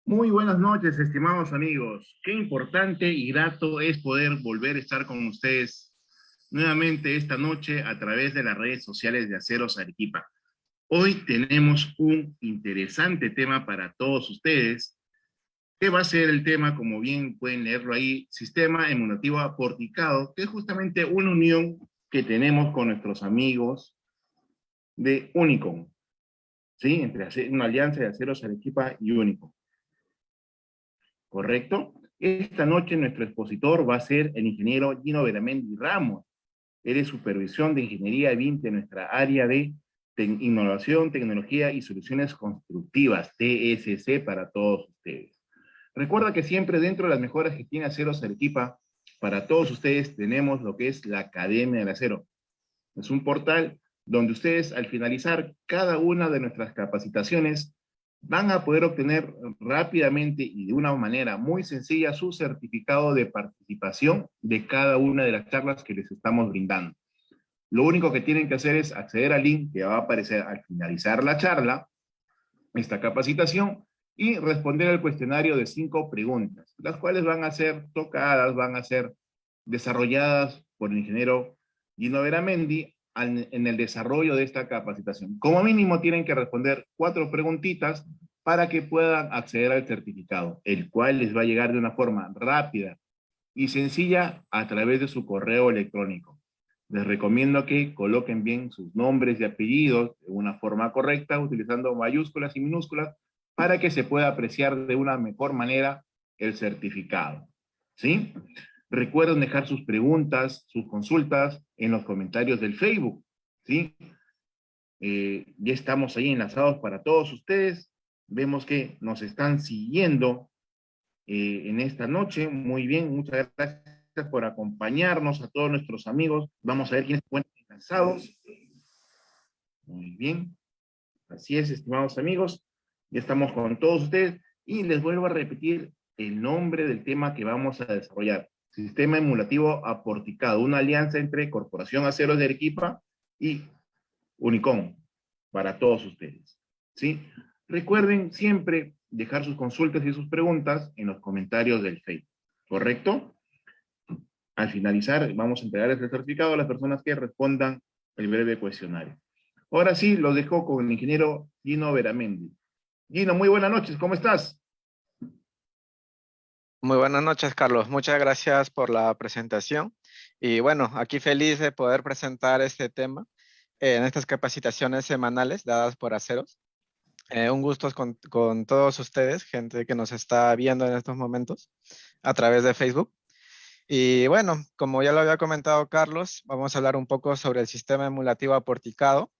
Muy buenas noches, estimados amigos. Qué importante y grato es poder volver a estar con ustedes nuevamente esta noche a través de las redes sociales de Aceros Arequipa. Hoy tenemos un interesante tema para todos ustedes. ¿Qué va a ser el tema? Como bien pueden leerlo ahí, Sistema Inmunativo Aporticado, que es justamente una unión que tenemos con nuestros amigos de Unicom, ¿sí? Una alianza de Aceros Arequipa y Unicom. ¿Correcto? Esta noche nuestro expositor va a ser el ingeniero Gino Beramendi Ramos. Él es supervisión de ingeniería BIM de nuestra área de innovación, tecnología y soluciones constructivas, TSC, para todos ustedes. Recuerda que siempre dentro de las mejoras que tiene Aceros Arequipa, para todos ustedes tenemos lo que es la Academia del Acero. Es un portal donde ustedes al finalizar cada una de nuestras capacitaciones van a poder obtener rápidamente y de una manera muy sencilla su certificado de participación de cada una de las charlas que les estamos brindando. Lo único que tienen que hacer es acceder al link que va a aparecer al finalizar la charla, esta capacitación, y responder al cuestionario de 5 preguntas, las cuales van a ser tocadas, van a ser desarrolladas por el ingeniero Gino Beramendi en el desarrollo de esta capacitación. Como mínimo tienen que responder 4 preguntitas para que puedan acceder al certificado, el cual les va a llegar de una forma rápida y sencilla a través de su correo electrónico. Les recomiendo que coloquen bien sus nombres y apellidos de una forma correcta, utilizando mayúsculas y minúsculas, para que se pueda apreciar de una mejor manera el certificado. ¿Sí? Recuerden dejar sus preguntas, sus consultas en los comentarios del Facebook. ¿Sí? Ya estamos ahí enlazados para todos ustedes. Vemos que nos están siguiendo en esta noche. Muy bien, muchas gracias por acompañarnos a todos nuestros amigos. Vamos a ver quiénes se encuentran enlazados. Muy bien, así es, estimados amigos. Ya estamos con todos ustedes y les vuelvo a repetir el nombre del tema que vamos a desarrollar. Sistema emulativo aporticado, una alianza entre Corporación Aceros de Arequipa y Unicom, para todos ustedes. ¿Sí? Recuerden siempre dejar sus consultas y sus preguntas en los comentarios del Facebook, ¿correcto? Al finalizar, vamos a entregar el certificado a las personas que respondan el breve cuestionario. Ahora sí, lo dejo con el ingeniero Gino Beramendi. Gino, muy buenas noches, ¿cómo estás? Muy buenas noches, Carlos. Muchas gracias por la presentación. Y bueno, aquí feliz de poder presentar este tema en estas capacitaciones semanales dadas por Aceros. Un gusto con todos ustedes, gente que nos está viendo en estos momentos a través de Facebook. Y bueno, como ya lo había comentado Carlos, vamos a hablar un poco sobre el sistema emulativo aporticado,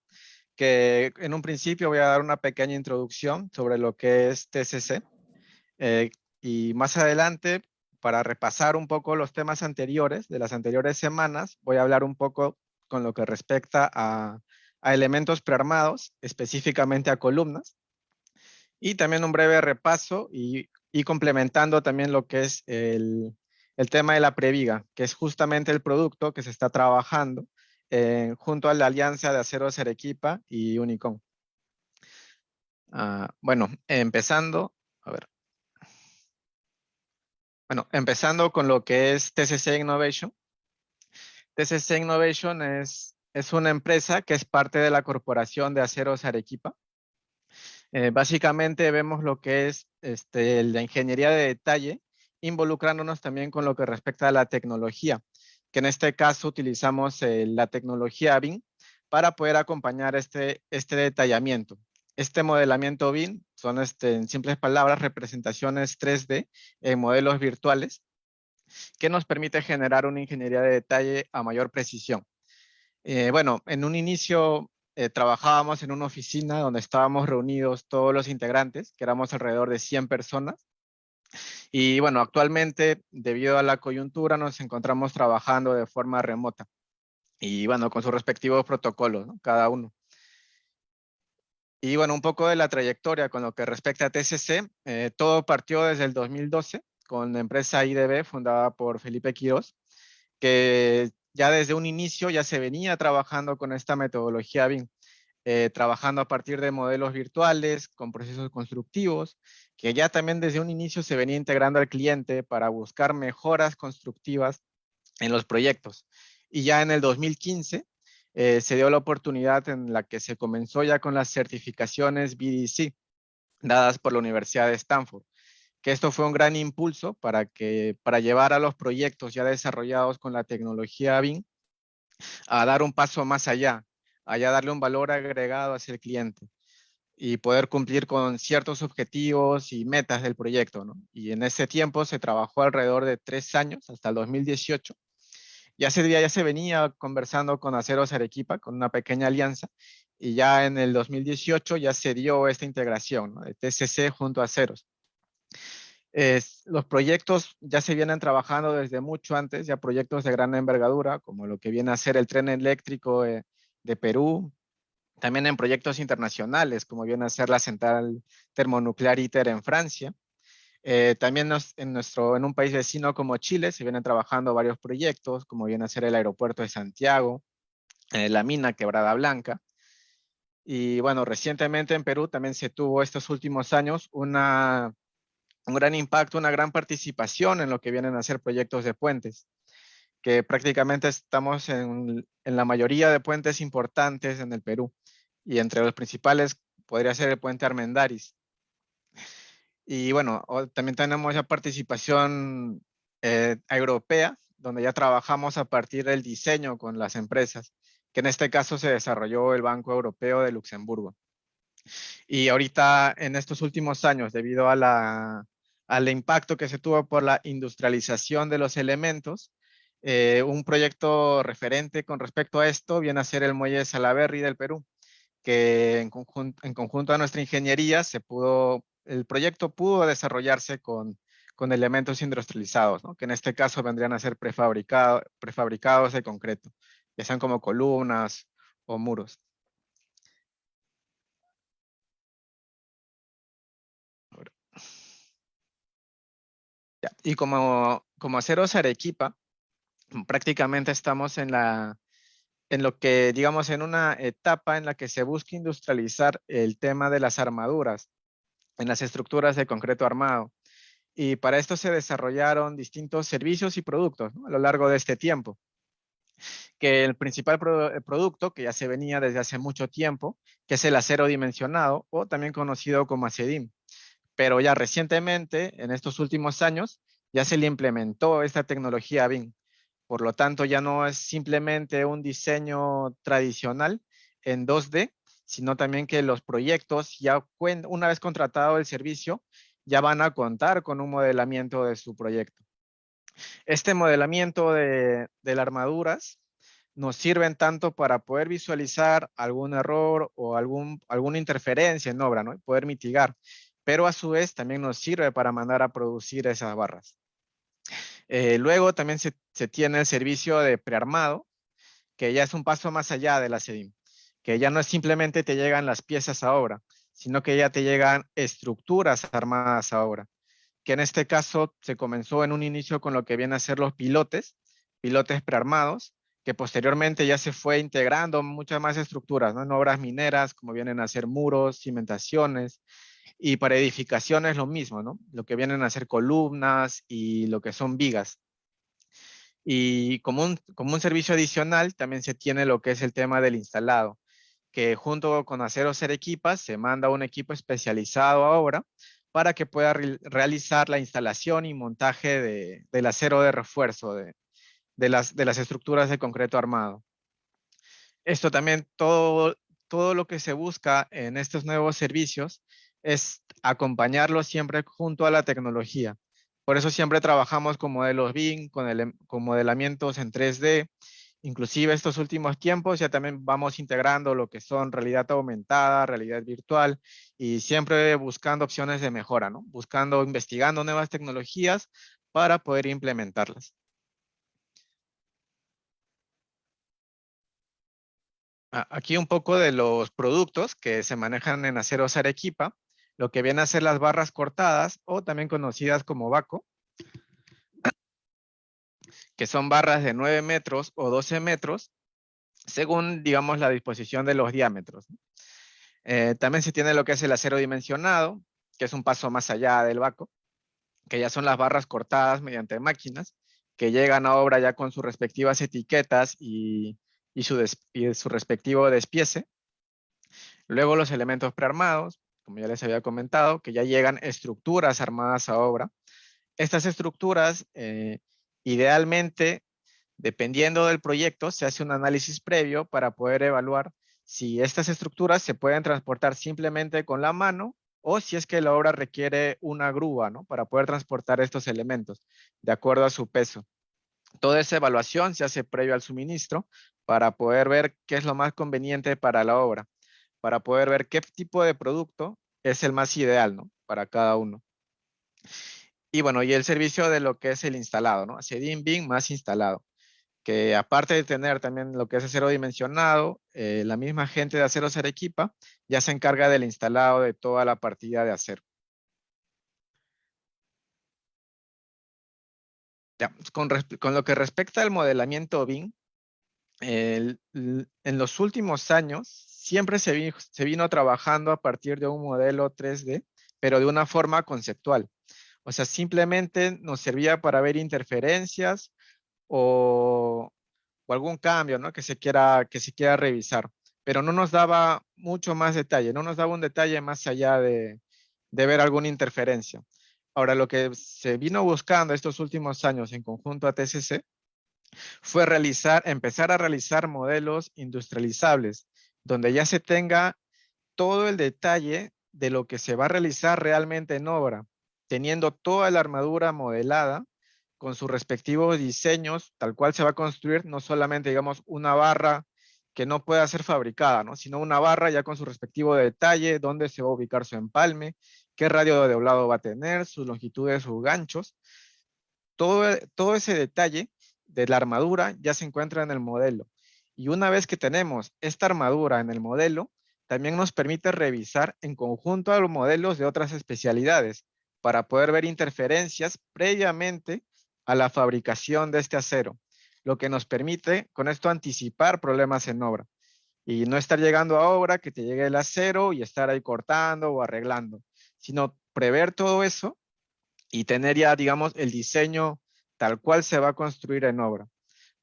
que en un principio voy a dar una pequeña introducción sobre lo que es TCC. Eh, y más adelante, para repasar un poco los temas anteriores de las anteriores semanas, voy a hablar un poco con lo que respecta a elementos prearmados, específicamente a columnas, y también un breve repaso y complementando también lo que es el tema de la previga, que es justamente el producto que se está trabajando junto a la Alianza de Aceros Arequipa y Unicom. Bueno, a ver. Bueno, empezando con lo que es TCC Innovation. TCC Innovation es una empresa que es parte de la Corporación de Aceros Arequipa. Básicamente vemos lo que es la ingeniería de detalle, involucrándonos también con lo que respecta a la tecnología, que en este caso utilizamos la tecnología BIM para poder acompañar este detallamiento. Este modelamiento BIM son, en simples palabras, representaciones 3D en modelos virtuales que nos permite generar una ingeniería de detalle a mayor precisión. Bueno, en un inicio trabajábamos en una oficina donde estábamos reunidos todos los integrantes, que éramos alrededor de 100 personas. Y bueno, actualmente, debido a la coyuntura, nos encontramos trabajando de forma remota. Y bueno, con sus respectivos protocolos, ¿no? Cada uno. Y bueno, un poco de la trayectoria con lo que respecta a TCC. Todo partió desde el 2012 con la empresa IDB, fundada por Felipe Quirós, que ya desde un inicio ya se venía trabajando con esta metodología BIM. trabajando a partir de modelos virtuales, con procesos constructivos, que ya también desde un inicio se venía integrando al cliente para buscar mejoras constructivas en los proyectos. Y ya en el 2015 se dio la oportunidad en la que se comenzó ya con las certificaciones BDC dadas por la Universidad de Stanford, que esto fue un gran impulso para llevar a los proyectos ya desarrollados con la tecnología BIM a dar un paso más allá, allá darle un valor agregado hacia el cliente y poder cumplir con ciertos objetivos y metas del proyecto, ¿no? Y en ese tiempo se trabajó alrededor de 3 años, hasta el 2018. Ya se venía conversando con Aceros Arequipa, con una pequeña alianza, y ya en el 2018 ya se dio esta integración, ¿no?, de TCC junto a Aceros. Los proyectos ya se vienen trabajando desde mucho antes, ya proyectos de gran envergadura, como lo que viene a ser el tren eléctrico de Perú, también en proyectos internacionales, como viene a ser la central termonuclear ITER en Francia. También en un país vecino como Chile se vienen trabajando varios proyectos, como viene a ser el aeropuerto de Santiago, la mina Quebrada Blanca. Y bueno, recientemente en Perú también se tuvo estos últimos años un gran impacto, una gran participación en lo que vienen a ser proyectos de puentes, que prácticamente estamos en la mayoría de puentes importantes en el Perú. Y entre los principales podría ser el puente Armendáriz. Y bueno, también tenemos ya participación europea, donde ya trabajamos a partir del diseño con las empresas, que en este caso se desarrolló el Banco Europeo de Luxemburgo. Y ahorita, en estos últimos años, debido al impacto que se tuvo por la industrialización de los elementos, un proyecto referente con respecto a esto viene a ser el muelle de Salaberry del Perú, que en conjunto a nuestra ingeniería el proyecto pudo desarrollarse con elementos industrializados, ¿no?, que en este caso vendrían a ser prefabricados de concreto, ya sean como columnas o muros. Ya. Y como Aceros Arequipa, prácticamente estamos en lo que, digamos, en una etapa en la que se busca industrializar el tema de las armaduras en las estructuras de concreto armado. Y para esto se desarrollaron distintos servicios y productos, ¿no?, a lo largo de este tiempo. Que el principal producto, que ya se venía desde hace mucho tiempo, que es el acero dimensionado, o también conocido como ACEDIM. Pero ya recientemente, en estos últimos años, ya se le implementó esta tecnología BIM. Por lo tanto, ya no es simplemente un diseño tradicional en 2D, sino también que los proyectos, ya una vez contratado el servicio, ya van a contar con un modelamiento de su proyecto. Este modelamiento de las armaduras nos sirven tanto para poder visualizar algún error o alguna interferencia en obra, ¿no?, y poder mitigar, pero a su vez también nos sirve para mandar a producir esas barras. Luego también se tiene el servicio de prearmado, que ya es un paso más allá de la CEDIM, que ya no es simplemente te llegan las piezas a obra, sino que ya te llegan estructuras armadas a obra, que en este caso se comenzó en un inicio con lo que viene a ser los pilotes prearmados, que posteriormente ya se fue integrando muchas más estructuras, ¿no?, en obras mineras, como vienen a ser muros, cimentaciones, y para edificaciones lo mismo, ¿no?, lo que vienen a ser columnas y lo que son vigas. Y como un servicio adicional también se tiene lo que es el tema del instalado, que junto con Aceros Arequipa se manda un equipo especializado ahora para que pueda realizar la instalación y montaje del acero de refuerzo de las estructuras de concreto armado. Esto también, todo lo que se busca en estos nuevos servicios es acompañarlo siempre junto a la tecnología. Por eso siempre trabajamos con modelos BIM, con modelamientos en 3D. Inclusive estos últimos tiempos ya también vamos integrando lo que son realidad aumentada, realidad virtual, y siempre buscando opciones de mejora, ¿no?, investigando nuevas tecnologías para poder implementarlas. Aquí un poco de los productos que se manejan en Aceros Arequipa, lo que viene a ser las barras cortadas, o también conocidas como Baco, que son barras de 9 metros o 12 metros, según, digamos, la disposición de los diámetros. También se tiene lo que es el acero dimensionado, que es un paso más allá del vaco, que ya son las barras cortadas mediante máquinas, que llegan a obra ya con sus respectivas etiquetas y su respectivo despiece. Luego los elementos prearmados, como ya les había comentado, que ya llegan estructuras armadas a obra. Estas estructuras, idealmente, dependiendo del proyecto, se hace un análisis previo para poder evaluar si estas estructuras se pueden transportar simplemente con la mano o si es que la obra requiere una grúa, ¿no? Para poder transportar estos elementos de acuerdo a su peso. Toda esa evaluación se hace previo al suministro para poder ver qué es lo más conveniente para la obra, para poder ver qué tipo de producto es el más ideal, ¿no? Para cada uno. Y bueno, y el servicio de lo que es el instalado, ¿no? CEDIM, BIM más instalado, que aparte de tener también lo que es acero dimensionado, la misma gente de Aceros Arequipa ya se encarga del instalado de toda la partida de acero. Ya, con lo que respecta al modelamiento BIM, en los últimos años siempre se vino trabajando a partir de un modelo 3D, pero de una forma conceptual. O sea, simplemente nos servía para ver interferencias o, o algún cambio, ¿no? Que se quiera revisar, pero no nos daba mucho más detalle, no nos daba un detalle más allá de ver alguna interferencia. Ahora, lo que se vino buscando estos últimos años en conjunto a TCC fue empezar a realizar modelos industrializables, donde ya se tenga todo el detalle de lo que se va a realizar realmente en obra, teniendo toda la armadura modelada con sus respectivos diseños, tal cual se va a construir, no solamente, digamos, una barra que no pueda ser fabricada, ¿no? Sino una barra ya con su respectivo detalle, dónde se va a ubicar su empalme, qué radio de doblado va a tener, sus longitudes, sus ganchos. Todo ese detalle de la armadura ya se encuentra en el modelo. Y una vez que tenemos esta armadura en el modelo, también nos permite revisar en conjunto a los modelos de otras especialidades para poder ver interferencias previamente a la fabricación de este acero, lo que nos permite con esto anticipar problemas en obra y no estar llegando a obra que te llegue el acero y estar ahí cortando o arreglando, sino prever todo eso y tener ya, digamos, el diseño tal cual se va a construir en obra.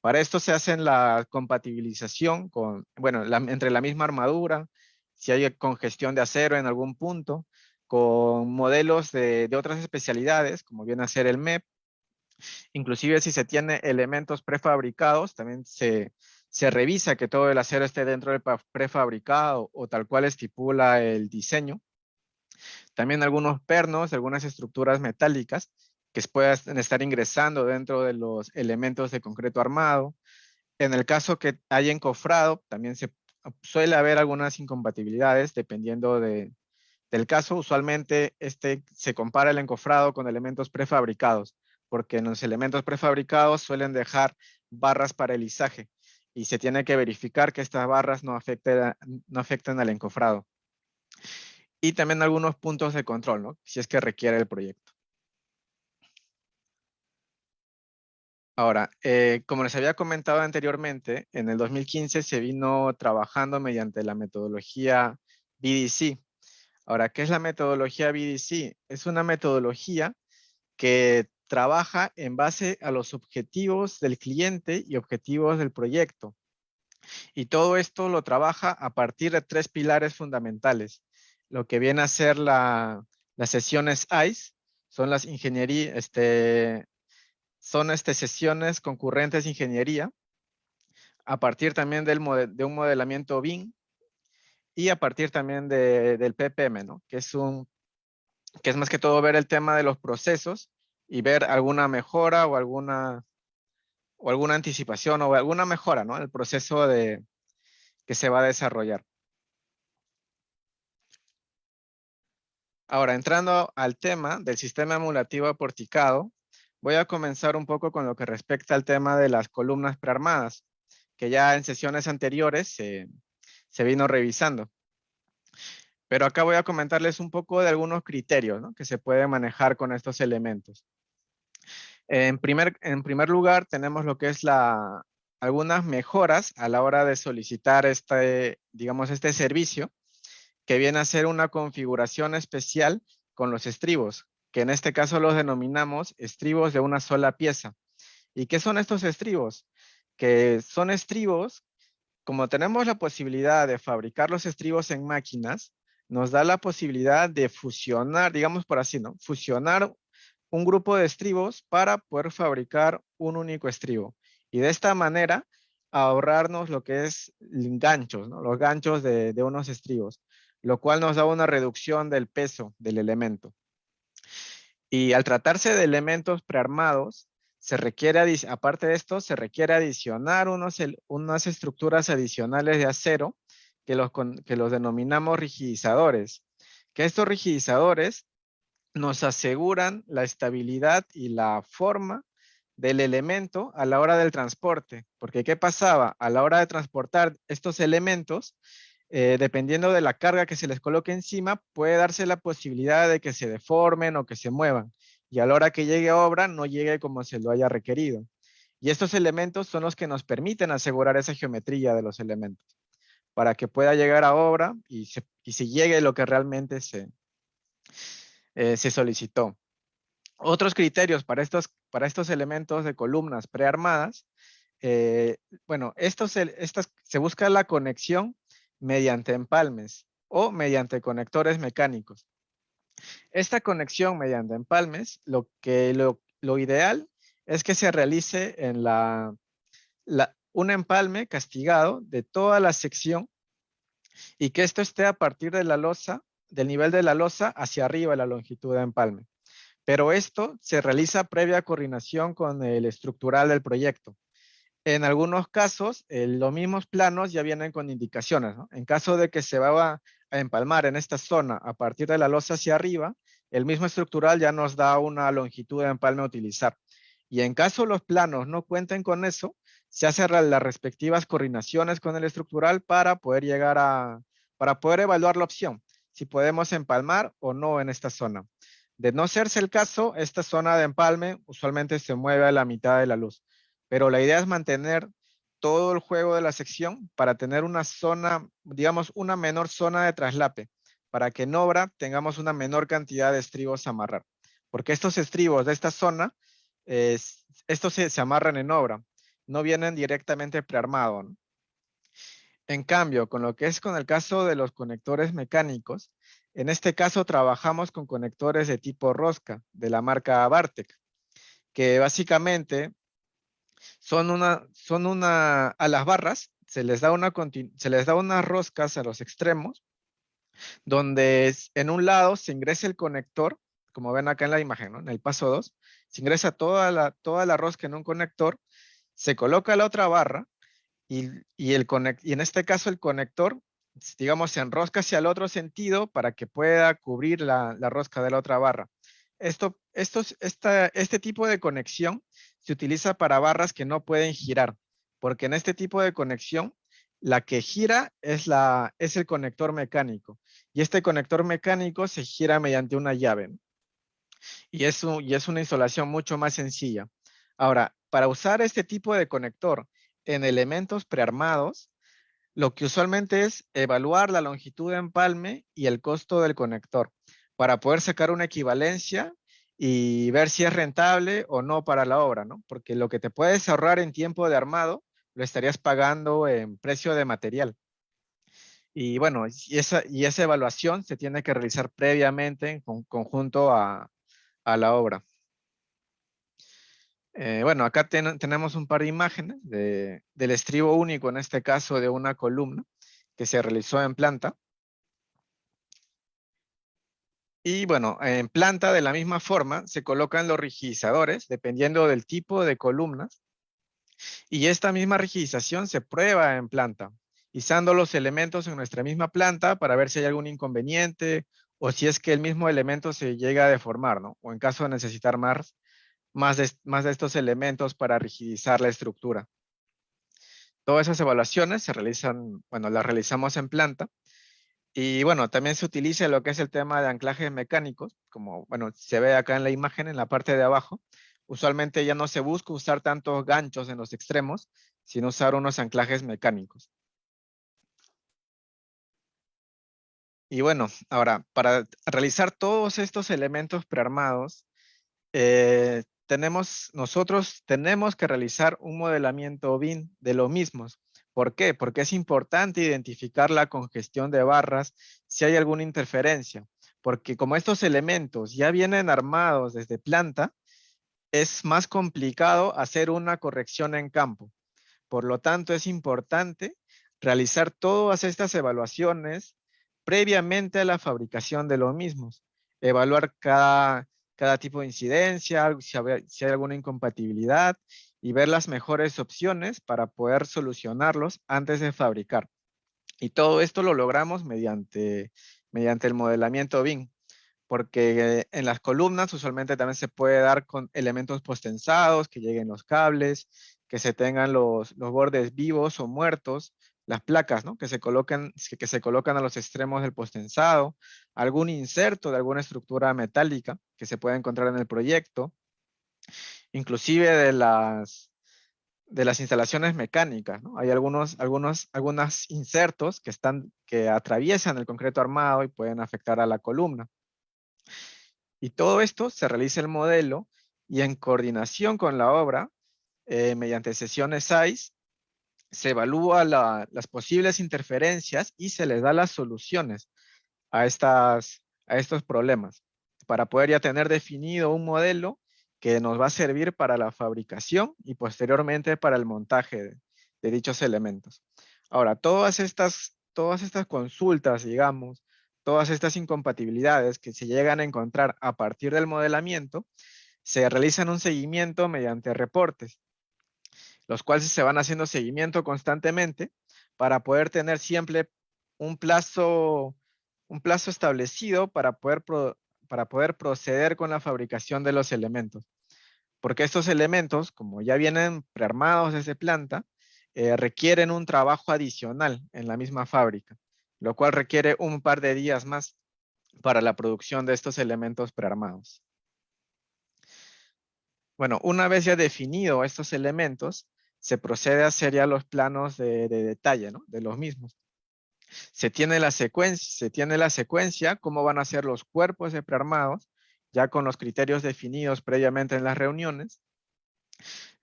Para esto se hace la compatibilización con, bueno, entre la misma armadura, si hay congestión de acero en algún punto, con modelos de otras especialidades, como viene a ser el MEP. Inclusive si se tiene elementos prefabricados, también se revisa que todo el acero esté dentro del prefabricado o tal cual estipula el diseño. También algunos pernos, algunas estructuras metálicas que puedan estar ingresando dentro de los elementos de concreto armado. En el caso que haya encofrado, también suele haber algunas incompatibilidades dependiendo del caso. Usualmente se compara el encofrado con elementos prefabricados, porque en los elementos prefabricados suelen dejar barras para el izaje y se tiene que verificar que estas barras no afecten al encofrado. Y también algunos puntos de control, ¿no? Si es que requiere el proyecto. Ahora, como les había comentado anteriormente, en el 2015 se vino trabajando mediante la metodología BDC. Ahora, ¿qué es la metodología BDC? Es una metodología que trabaja en base a los objetivos del cliente y objetivos del proyecto. Y todo esto lo trabaja a partir de 3 pilares fundamentales. Lo que viene a ser las sesiones ICE, son las sesiones concurrentes de ingeniería, a partir también de un modelamiento BIM y a partir también del PPM, ¿no? Que es más que todo ver el tema de los procesos y ver alguna mejora o alguna anticipación o alguna mejora, ¿no? El proceso que se va a desarrollar. Ahora, entrando al tema del sistema emulativo aporticado, voy a comenzar un poco con lo que respecta al tema de las columnas prearmadas, que ya en sesiones anteriores se vino revisando. Pero acá voy a comentarles un poco de algunos criterios, ¿no? Que se pueden manejar con estos elementos. En primer lugar, tenemos lo que es algunas mejoras a la hora de solicitar digamos, este servicio, que viene a ser una configuración especial con los estribos, que en este caso los denominamos estribos de una sola pieza. ¿Y qué son estos estribos? Que son estribos, como tenemos la posibilidad de fabricar los estribos en máquinas, nos da la posibilidad de fusionar, digamos por así, ¿no? Fusionar un grupo de estribos para poder fabricar un único estribo. Y de esta manera ahorrarnos lo que es ganchos, ¿no? Los ganchos de unos estribos, lo cual nos da una reducción del peso del elemento. Y al tratarse de elementos prearmados, se requiere, aparte de esto, se requiere adicionar unas estructuras adicionales de acero que los denominamos rigidizadores. Que estos rigidizadores nos aseguran la estabilidad y la forma del elemento a la hora del transporte. Porque ¿qué pasaba? A la hora de transportar estos elementos, dependiendo de la carga que se les coloque encima, puede darse la posibilidad de que se deformen o que se muevan. Y a la hora que llegue a obra, no llegue como se lo haya requerido. Y estos elementos son los que nos permiten asegurar esa geometría de los elementos, para que pueda llegar a obra y se llegue lo que realmente se solicitó. Otros criterios para estos elementos de columnas prearmadas, bueno, se busca la conexión mediante empalmes o mediante conectores mecánicos. Esta conexión mediante empalmes, lo ideal es que se realice en un empalme castigado de toda la sección y que esto esté a partir de la losa, del nivel de la losa hacia arriba la longitud de empalme. Pero esto se realiza previa coordinación con el estructural del proyecto. En algunos casos, los mismos planos ya vienen con indicaciones, ¿no? En caso de que se va a empalmar en esta zona a partir de la losa hacia arriba, el mismo estructural ya nos da una longitud de empalme a utilizar. Y en caso los planos no cuenten con eso, se hacen las respectivas coordinaciones con el estructural para poder evaluar la opción, si podemos empalmar o no en esta zona. De no serse el caso, esta zona de empalme usualmente se mueve a la mitad de la luz. Pero la idea es mantener todo el juego de la sección para tener una zona, digamos, una menor zona de traslape, para que en obra tengamos una menor cantidad de estribos a amarrar. Porque estos estribos de esta zona, estos se amarran en obra, no vienen directamente prearmados, ¿no? En cambio, con lo que es con el caso de los conectores mecánicos, en este caso trabajamos con conectores de tipo rosca de la marca Bartec, que básicamente a las barras se les da unas roscas a los extremos, donde en un lado se ingresa el conector, como ven acá en la imagen, ¿no? En el paso 2, se ingresa toda la rosca en un conector, se coloca la otra barra y en este caso el conector, digamos, se enrosca hacia el otro sentido para que pueda cubrir la rosca de la otra barra. Este tipo de conexión se utiliza para barras que no pueden girar, porque en este tipo de conexión, la que gira es el conector mecánico, y este conector mecánico se gira mediante una llave, ¿no? Y es una instalación mucho más sencilla. Ahora, para usar este tipo de conector en elementos prearmados, lo que usualmente es evaluar la longitud de empalme y el costo del conector para poder sacar una equivalencia y ver si es rentable o no para la obra, ¿no? Porque lo que te puedes ahorrar en tiempo de armado, lo estarías pagando en precio de material. Y bueno, y esa evaluación se tiene que realizar previamente en conjunto a la obra. Bueno, acá tenemos un par de imágenes del estribo único, en este caso de una columna, que se realizó en planta. Y bueno, en planta de la misma forma se colocan los rigidizadores dependiendo del tipo de columnas. Y esta misma rigidización se prueba en planta, izando los elementos en nuestra misma planta para ver si hay algún inconveniente o si es que el mismo elemento se llega a deformar, ¿no? O en caso de necesitar más de estos elementos para rigidizar la estructura. Todas esas evaluaciones se realizan, bueno, las realizamos en planta. Y bueno, también se utiliza lo que es el tema de anclajes mecánicos, como bueno, se ve acá en la imagen, en la parte de abajo. Usualmente ya no se busca usar tantos ganchos en los extremos, sino usar unos anclajes mecánicos. Y bueno, ahora, para realizar todos estos elementos prearmados, nosotros tenemos que realizar un modelamiento BIM de los mismos. ¿Por qué? Porque es importante identificar la congestión de barras si hay alguna interferencia. Porque como estos elementos ya vienen armados desde planta, es más complicado hacer una corrección en campo. Por lo tanto, es importante realizar todas estas evaluaciones previamente a la fabricación de los mismos. Evaluar cada tipo de incidencia, si hay alguna incompatibilidad y ver las mejores opciones para poder solucionarlos antes de fabricar. Y todo esto lo logramos mediante el modelamiento BIM, porque en las columnas usualmente también se puede dar con elementos postensados, que lleguen los cables, que se tengan los bordes vivos o muertos, las placas, ¿no? Que se colocan a los extremos del postensado, algún inserto de alguna estructura metálica que se puede encontrar en el proyecto, inclusive de las instalaciones mecánicas, ¿no? Hay algunos insertos que atraviesan el concreto armado y pueden afectar a la columna. Y todo esto se realiza el modelo y en coordinación con la obra, mediante sesiones SAIS, se evalúa las posibles interferencias y se les da las soluciones a estos problemas para poder ya tener definido un modelo que nos va a servir para la fabricación y posteriormente para el montaje de dichos elementos. Ahora, todas estas consultas, digamos, todas estas incompatibilidades que se llegan a encontrar a partir del modelamiento, se realizan un seguimiento mediante reportes, los cuales se van haciendo seguimiento constantemente para poder tener siempre un plazo, un plazo establecido para poder proceder con la fabricación de los elementos. Porque estos elementos, como ya vienen prearmados desde planta, requieren un trabajo adicional en la misma fábrica, lo cual requiere un par de días más para la producción de estos elementos prearmados. Bueno, una vez ya definido estos elementos, se procede a hacer ya los planos de detalle, ¿no? De los mismos. Se tiene la secuencia, cómo van a ser los cuerpos de prearmados, ya con los criterios definidos previamente en las reuniones.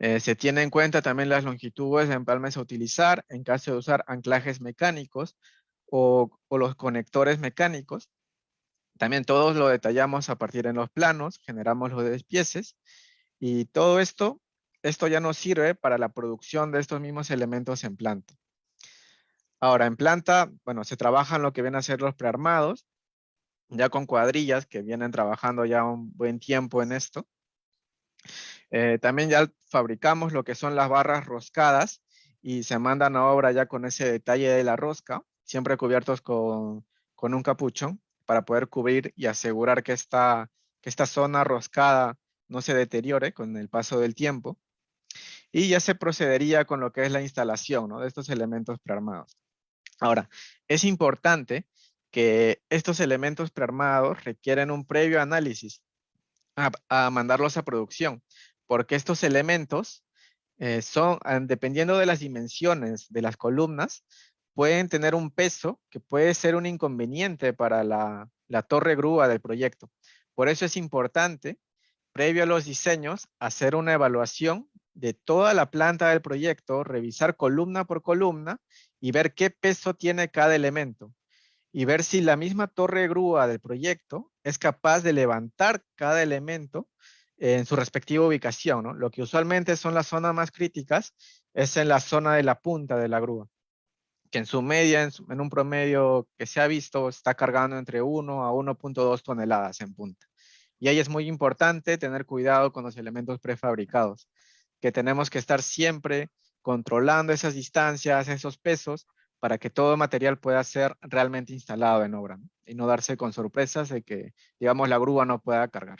Se tiene en cuenta también las longitudes de empalmes a utilizar en caso de usar anclajes mecánicos o los conectores mecánicos. También todos lo detallamos a partir de los planos, generamos los despieces y todo esto ya nos sirve para la producción de estos mismos elementos en planta. Ahora, en planta, bueno, se trabajan lo que vienen a ser los prearmados, ya con cuadrillas que vienen trabajando ya un buen tiempo en esto. También ya fabricamos lo que son las barras roscadas y se mandan a obra ya con ese detalle de la rosca, siempre cubiertos con un capuchón para poder cubrir y asegurar que esta zona roscada no se deteriore con el paso del tiempo. Y ya se procedería con lo que es la instalación, ¿no? De estos elementos prearmados. Ahora, es importante que estos elementos prearmados requieren un previo análisis a mandarlos a producción, porque estos elementos dependiendo de las dimensiones de las columnas, pueden tener un peso que puede ser un inconveniente para la torre grúa del proyecto. Por eso es importante, previo a los diseños, hacer una evaluación de toda la planta del proyecto, revisar columna por columna y ver qué peso tiene cada elemento y ver si la misma torre grúa del proyecto es capaz de levantar cada elemento en su respectiva ubicación, ¿no? Lo que usualmente son las zonas más críticas es en la zona de la punta de la grúa, que en su media, en un promedio que se ha visto, está cargando entre 1 a 1.2 toneladas en punta. Y ahí es muy importante tener cuidado con los elementos prefabricados, que tenemos que estar siempre controlando esas distancias, esos pesos, para que todo material pueda ser realmente instalado en obra, ¿no? Y no darse con sorpresas de que, digamos, la grúa no pueda cargar.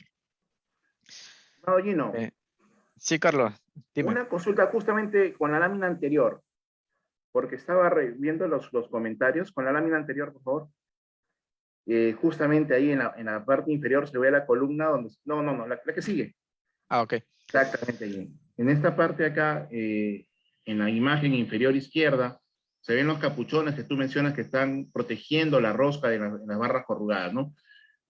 No, Gino, Sí, Carlos, dime. una consulta justamente con la lámina anterior, porque estaba viendo los comentarios. Con la lámina anterior, por favor. Justamente ahí en la parte inferior se ve la columna donde... No, no, no, la que sigue. Ah, ok. Exactamente ahí. En esta parte acá, en la imagen inferior izquierda, se ven los capuchones que tú mencionas que están protegiendo la rosca de las barras corrugadas, ¿no?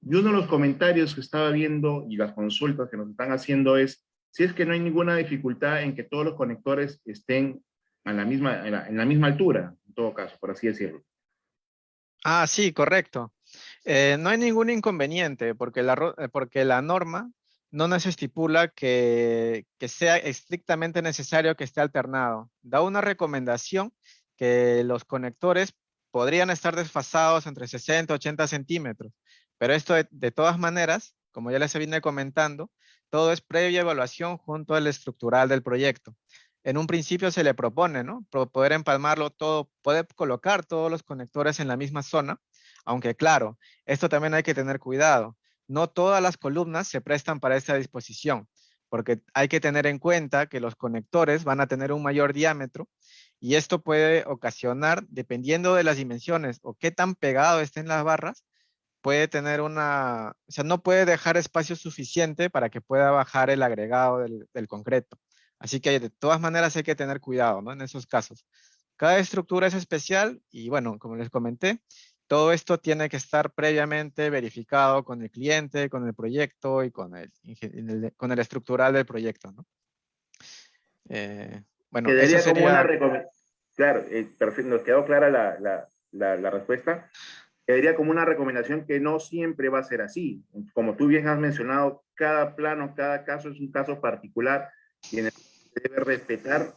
Y uno de los comentarios que estaba viendo y las consultas que nos están haciendo es si es que no hay ninguna dificultad en que todos los conectores estén a la misma, en la misma altura, en todo caso, por así decirlo. Ah, sí, correcto. No hay ningún inconveniente porque porque la norma no nos estipula que sea estrictamente necesario que esté alternado. Da una recomendación que los conectores podrían estar desfasados entre 60 y 80 centímetros, pero esto de todas maneras, como ya les vine comentando, todo es previa evaluación junto al estructural del proyecto. En un principio se le propone, ¿no? Poder empalmarlo todo, poder colocar todos los conectores en la misma zona, aunque claro, esto también hay que tener cuidado. No todas las columnas se prestan para esta disposición, porque hay que tener en cuenta que los conectores van a tener un mayor diámetro y esto puede ocasionar, dependiendo de las dimensiones o qué tan pegado estén las barras, puede tener o sea, no puede dejar espacio suficiente para que pueda bajar el agregado del concreto. Así que de todas maneras hay que tener cuidado, ¿no? En esos casos. Cada estructura es especial y bueno, como les comenté, todo esto tiene que estar previamente verificado con el cliente, con el proyecto y con el estructural del proyecto, ¿no? Bueno, eso Quedaría como una sería, recomendación, claro, perfecto, nos quedó clara la respuesta. Quedaría como una recomendación que no siempre va a ser así. Como tú bien has mencionado, cada plano, cada caso es un caso particular y en el que se debe respetar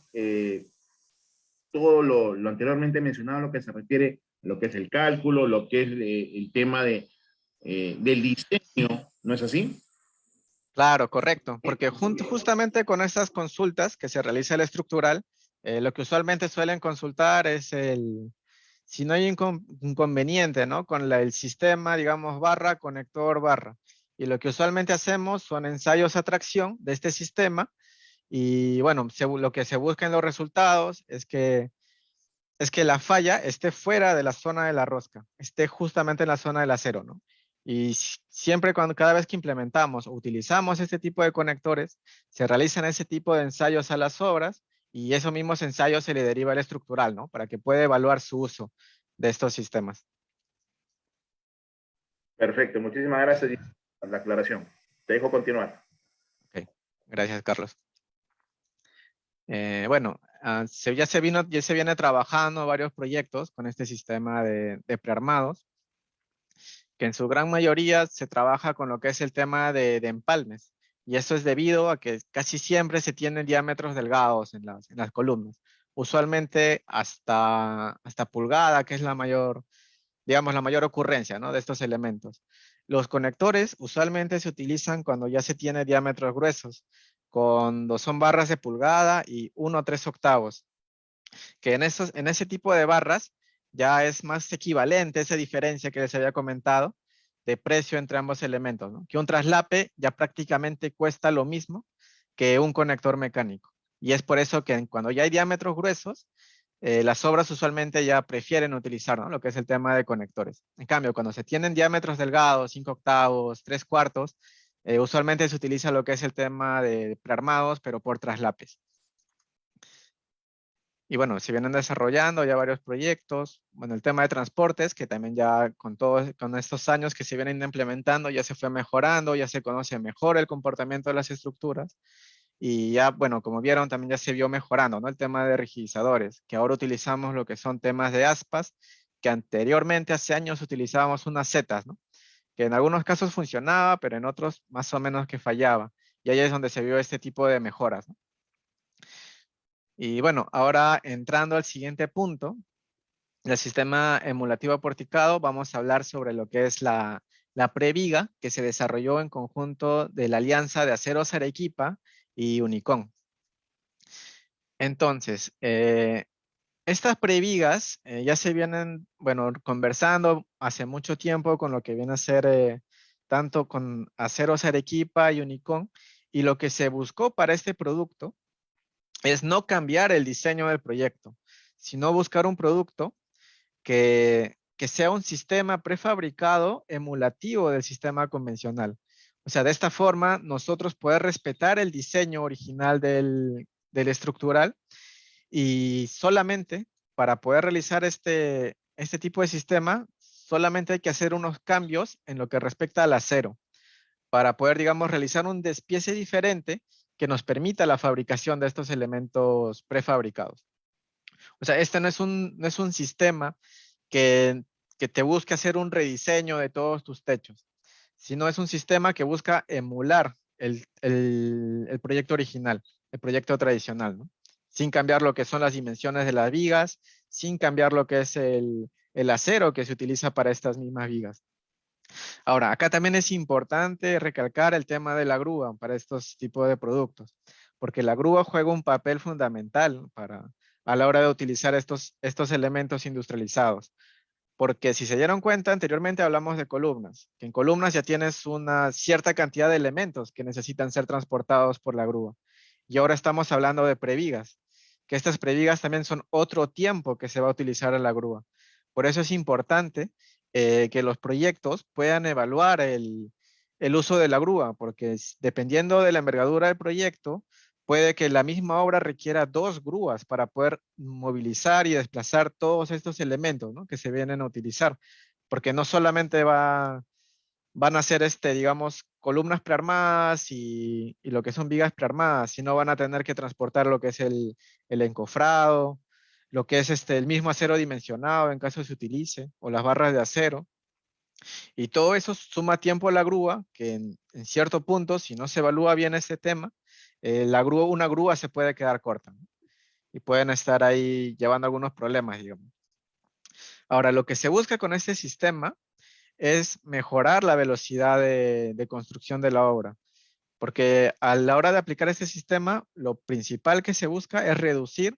todo lo anteriormente mencionado, lo que se refiere a lo que es el cálculo, lo que es el tema del diseño, ¿no es así? claro, correcto, porque justamente con estas consultas que se realiza el estructural, lo que usualmente suelen consultar es si no hay inconveniente, ¿no? Con el sistema, digamos, barra, conector, barra. Y lo que usualmente hacemos son ensayos a tracción de este sistema y bueno, lo que se busca en los resultados es que la falla esté fuera de la zona de la rosca, esté justamente en la zona del acero, ¿no? Y siempre cada vez que implementamos o utilizamos este tipo de conectores, se realizan ese tipo de ensayos a las obras y esos mismos ensayos se le deriva al estructural, ¿no? Para que pueda evaluar su uso de estos sistemas. Perfecto, muchísimas gracias por la aclaración. Te dejo continuar. Ok, gracias, Carlos. Bueno, ya se viene trabajando varios proyectos con este sistema de prearmados, que en su gran mayoría se trabaja con lo que es el tema de empalmes. Y eso es debido a que casi siempre se tienen diámetros delgados en las columnas. Usualmente hasta pulgada, que es la mayor, digamos, la mayor ocurrencia, ¿no? De estos elementos. Los conectores usualmente se utilizan cuando ya se tiene diámetros gruesos, cuando son barras de pulgada y 1 o 3 octavos, que en ese tipo de barras ya es más equivalente esa diferencia que les había comentado de precio entre ambos elementos, ¿no? Que un traslape ya prácticamente cuesta lo mismo que un conector mecánico. Y es por eso que cuando ya hay diámetros gruesos, las obras usualmente ya prefieren utilizar, ¿no? Lo que es el tema de conectores. En cambio, cuando se tienen diámetros delgados, 5 octavos, 3 cuartos, usualmente se utiliza lo que es el tema de prearmados, pero por traslapes. Y bueno, se vienen desarrollando ya varios proyectos. Bueno, el tema de transportes, que también ya con estos años que se vienen implementando, ya se fue mejorando, ya se conoce mejor el comportamiento de las estructuras. Y ya, bueno, como vieron, también ya se vio mejorando, ¿no? El tema de rigidizadores, que ahora utilizamos lo que son temas de aspas, que anteriormente, hace años, utilizábamos unas setas, ¿no? Que en algunos casos funcionaba, pero en otros más o menos que fallaba. Y ahí es donde se vio este tipo de mejoras, ¿no? Y bueno, ahora entrando al siguiente punto, el sistema emulativo porticado, vamos a hablar sobre lo que es la previga que se desarrolló en conjunto de la Alianza de Aceros Arequipa y Unicom. Entonces, estas previgas ya se vienen, bueno, conversando hace mucho tiempo con lo que viene a ser tanto con Aceros Arequipa y Unicom, y lo que se buscó para este producto es no cambiar el diseño del proyecto, sino buscar un producto que sea un sistema prefabricado emulativo del sistema convencional. O sea, de esta forma, nosotros poder respetar el diseño original del estructural y solamente para poder realizar este tipo de sistema, solamente hay que hacer unos cambios en lo que respecta al acero, para poder, digamos, realizar un despiece diferente que nos permita la fabricación de estos elementos prefabricados. O sea, este no es un sistema que, que te busque hacer un rediseño de todos tus techos, sino es un sistema que busca emular el proyecto original, el proyecto tradicional, ¿no? Sin cambiar lo que son las dimensiones de las vigas, sin cambiar lo que es el acero que se utiliza para estas mismas vigas. Ahora, acá también es importante recalcar el tema de la grúa para estos tipos de productos, porque la grúa juega un papel fundamental a la hora de utilizar estos elementos industrializados. Porque si se dieron cuenta, anteriormente hablamos de columnas, que en columnas ya tienes una cierta cantidad de elementos que necesitan ser transportados por la grúa. Y ahora estamos hablando de previgas, que estas previgas también son otro tiempo que se va a utilizar en la grúa. Por eso es importante que los proyectos puedan evaluar el uso de la grúa, porque dependiendo de la envergadura del proyecto, puede que la misma obra requiera 2 grúas para poder movilizar y desplazar todos estos elementos, ¿no?, que se vienen a utilizar, porque no solamente van a ser, digamos, columnas prearmadas y lo que son vigas prearmadas, sino van a tener que transportar lo que es el encofrado, lo que es el mismo acero dimensionado en caso se utilice, o las barras de acero. Y todo eso suma tiempo a la grúa, que en cierto punto, si no se evalúa bien este tema, una grúa se puede quedar corta, ¿no? Y pueden estar ahí llevando algunos problemas, digamos. Ahora, lo que se busca con este sistema es mejorar la velocidad de construcción de la obra, porque a la hora de aplicar este sistema, lo principal que se busca es reducir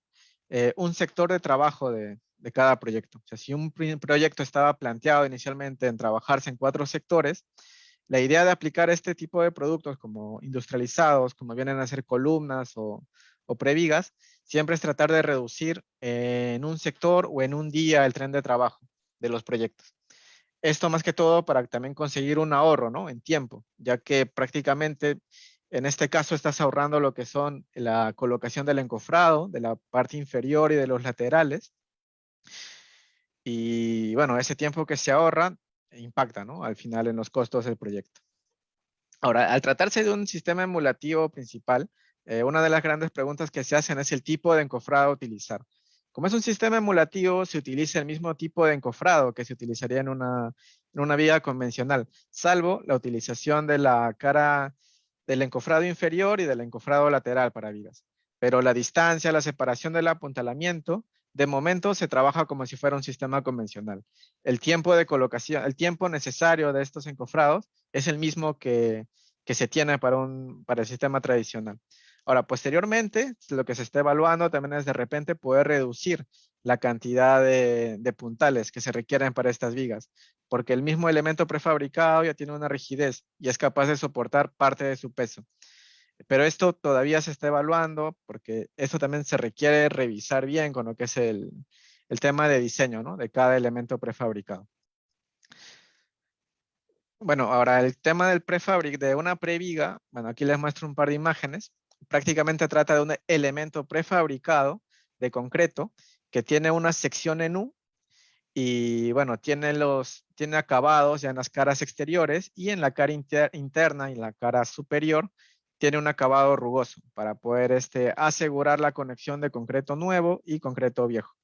un sector de trabajo de cada proyecto. O sea, si un proyecto estaba planteado inicialmente en trabajarse en 4 sectores, la idea de aplicar este tipo de productos como industrializados, como vienen a ser columnas o previgas, siempre es tratar de reducir en un sector o en un día el tren de trabajo de los proyectos. Esto más que todo para también conseguir un ahorro, ¿no?, en tiempo, ya que prácticamente en este caso estás ahorrando lo que son la colocación del encofrado, de la parte inferior y de los laterales. Y bueno, ese tiempo que se ahorra impacta, ¿no?, al final en los costos del proyecto. Ahora, al tratarse de un sistema emulativo principal, una de las grandes preguntas que se hacen es el tipo de encofrado a utilizar. Como es un sistema emulativo, se utiliza el mismo tipo de encofrado que se utilizaría en una viga convencional, salvo la utilización de la cara del encofrado inferior y del encofrado lateral para vigas. Pero la distancia, la separación del apuntalamiento, de momento se trabaja como si fuera un sistema convencional. El tiempo de colocación, el tiempo necesario de estos encofrados es el mismo que se tiene para el sistema tradicional. Ahora, posteriormente, lo que se está evaluando también es de repente poder reducir la cantidad de puntales que se requieren para estas vigas, porque el mismo elemento prefabricado ya tiene una rigidez y es capaz de soportar parte de su peso. Pero esto todavía se está evaluando porque esto también se requiere revisar bien con lo que es el tema de diseño, ¿no?, de cada elemento prefabricado. Bueno, ahora el tema de una previga, bueno, aquí les muestro un par de imágenes. Prácticamente trata de un elemento prefabricado de concreto que tiene una sección en U y bueno, tiene acabados ya en las caras exteriores y en la cara interna y en la cara superior tiene un acabado rugoso para poder asegurar la conexión de concreto nuevo y concreto viejo.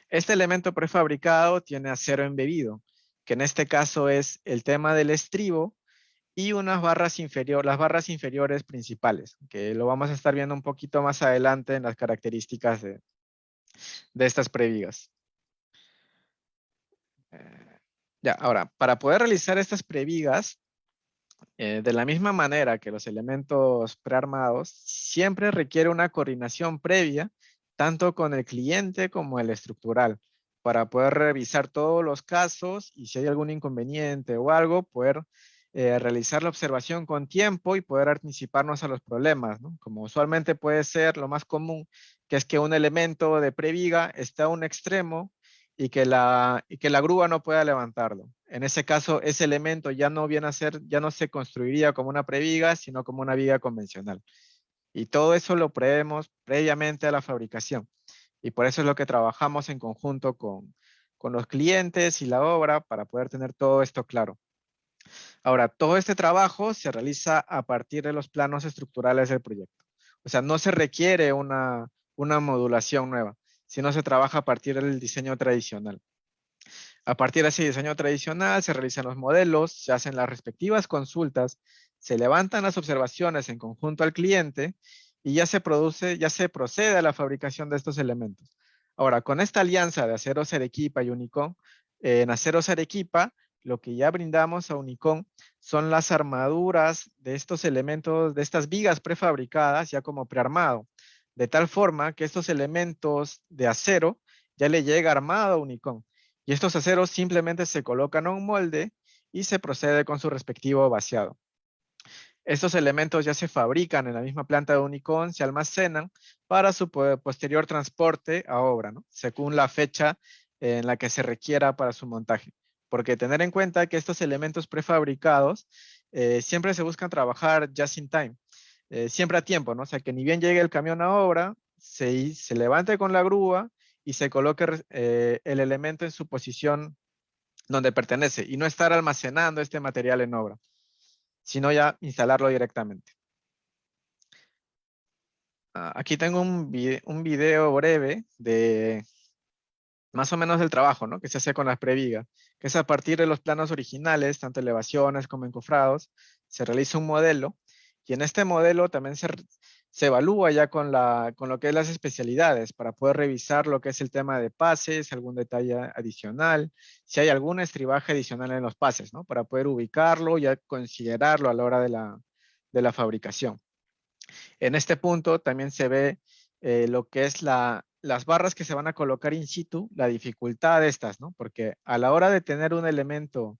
Este elemento prefabricado tiene acero embebido, que en este caso es el tema del estribo y las barras inferiores principales, que lo vamos a estar viendo un poquito más adelante en las características de estas previgas. Ya, ahora, para poder realizar estas previgas, de la misma manera que los elementos prearmados, siempre requiere una coordinación previa, tanto con el cliente como el estructural, para poder revisar todos los casos y si hay algún inconveniente o algo, poder realizar la observación con tiempo y poder anticiparnos a los problemas, ¿no? Como usualmente puede ser lo más común, que es que un elemento de previga está a un extremo y que la grúa no pueda levantarlo. En ese caso, ese elemento ya no se construiría como una previga, sino como una viga convencional. Y todo eso lo prevemos previamente a la fabricación. Y por eso es lo que trabajamos en conjunto con los clientes y la obra para poder tener todo esto claro. Ahora, todo este trabajo se realiza a partir de los planos estructurales del proyecto. O sea, no se requiere una modulación nueva, sino se trabaja a partir del diseño tradicional. A partir de ese diseño tradicional se realizan los modelos, se hacen las respectivas consultas, se levantan las observaciones en conjunto al cliente y ya se procede a la fabricación de estos elementos. Ahora, con esta alianza de Aceros Arequipa y Unicom, en Aceros Arequipa, lo que ya brindamos a Unicom son las armaduras de estos elementos, de estas vigas prefabricadas, ya como prearmado, de tal forma que estos elementos de acero ya le llega armado a Unicom. Y estos aceros simplemente se colocan a un molde y se procede con su respectivo vaciado. Estos elementos ya se fabrican en la misma planta de Unicom, se almacenan para su posterior transporte a obra, ¿no? Según la fecha en la que se requiera para su montaje. Porque tener en cuenta que estos elementos prefabricados siempre se buscan trabajar just in time, siempre a tiempo, ¿no? O sea, que ni bien llegue el camión a obra, se levante con la grúa y se coloque el elemento en su posición donde pertenece y no estar almacenando este material en obra, sino ya instalarlo directamente. Aquí tengo un video breve de más o menos del trabajo, ¿no? Que se hace con las previgas, que es a partir de los planos originales, tanto elevaciones como encofrados, se realiza un modelo y en este modelo también se evalúa ya con lo que es las especialidades para poder revisar lo que es el tema de pases, algún detalle adicional, si hay algún estribaje adicional en los pases, ¿no? Para poder ubicarlo y considerarlo a la hora de la fabricación. En este punto también se ve lo que es las barras que se van a colocar in situ, la dificultad de estas, ¿no? Porque a la hora de tener un elemento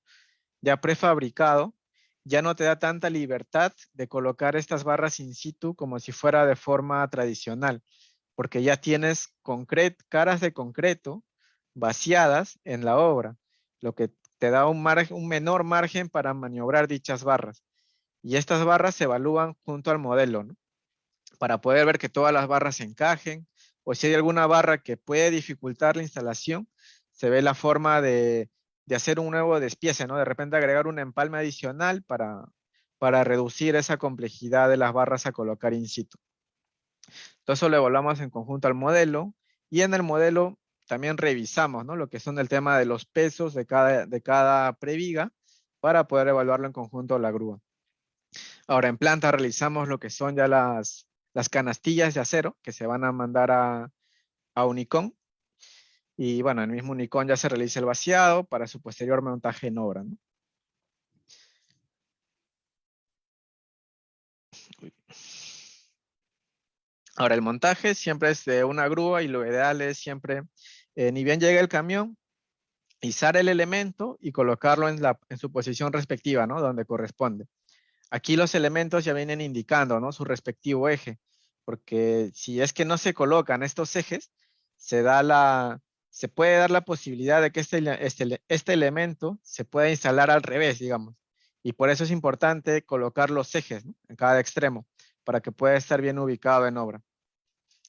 ya prefabricado, ya no te da tanta libertad de colocar estas barras in situ como si fuera de forma tradicional, porque ya tienes caras de concreto vaciadas en la obra, lo que te da un menor margen para maniobrar dichas barras. Y estas barras se evalúan junto al modelo, ¿no? Para poder ver que todas las barras se encajen, o si hay alguna barra que puede dificultar la instalación, se ve la forma de hacer un nuevo despiece, ¿no? De repente agregar un empalme adicional para reducir esa complejidad de las barras a colocar in situ. Todo eso lo evaluamos en conjunto al modelo y en el modelo también revisamos, ¿no? Lo que son el tema de los pesos de cada previga para poder evaluarlo en conjunto a la grúa. Ahora en planta realizamos lo que son ya las canastillas de acero que se van a mandar a Unicom. Y bueno, en el mismo Unicom ya se realiza el vaciado para su posterior montaje en obra, ¿no? Ahora el montaje siempre es de una grúa y lo ideal es siempre, ni bien llega el camión, izar el elemento y colocarlo en su posición respectiva, ¿no? Donde corresponde. Aquí los elementos ya vienen indicando, ¿no? Su respectivo eje, porque si es que no se colocan estos ejes, se puede dar la posibilidad de que este elemento se pueda instalar al revés, digamos. Y por eso es importante colocar los ejes, ¿no? En cada extremo, para que pueda estar bien ubicado en obra.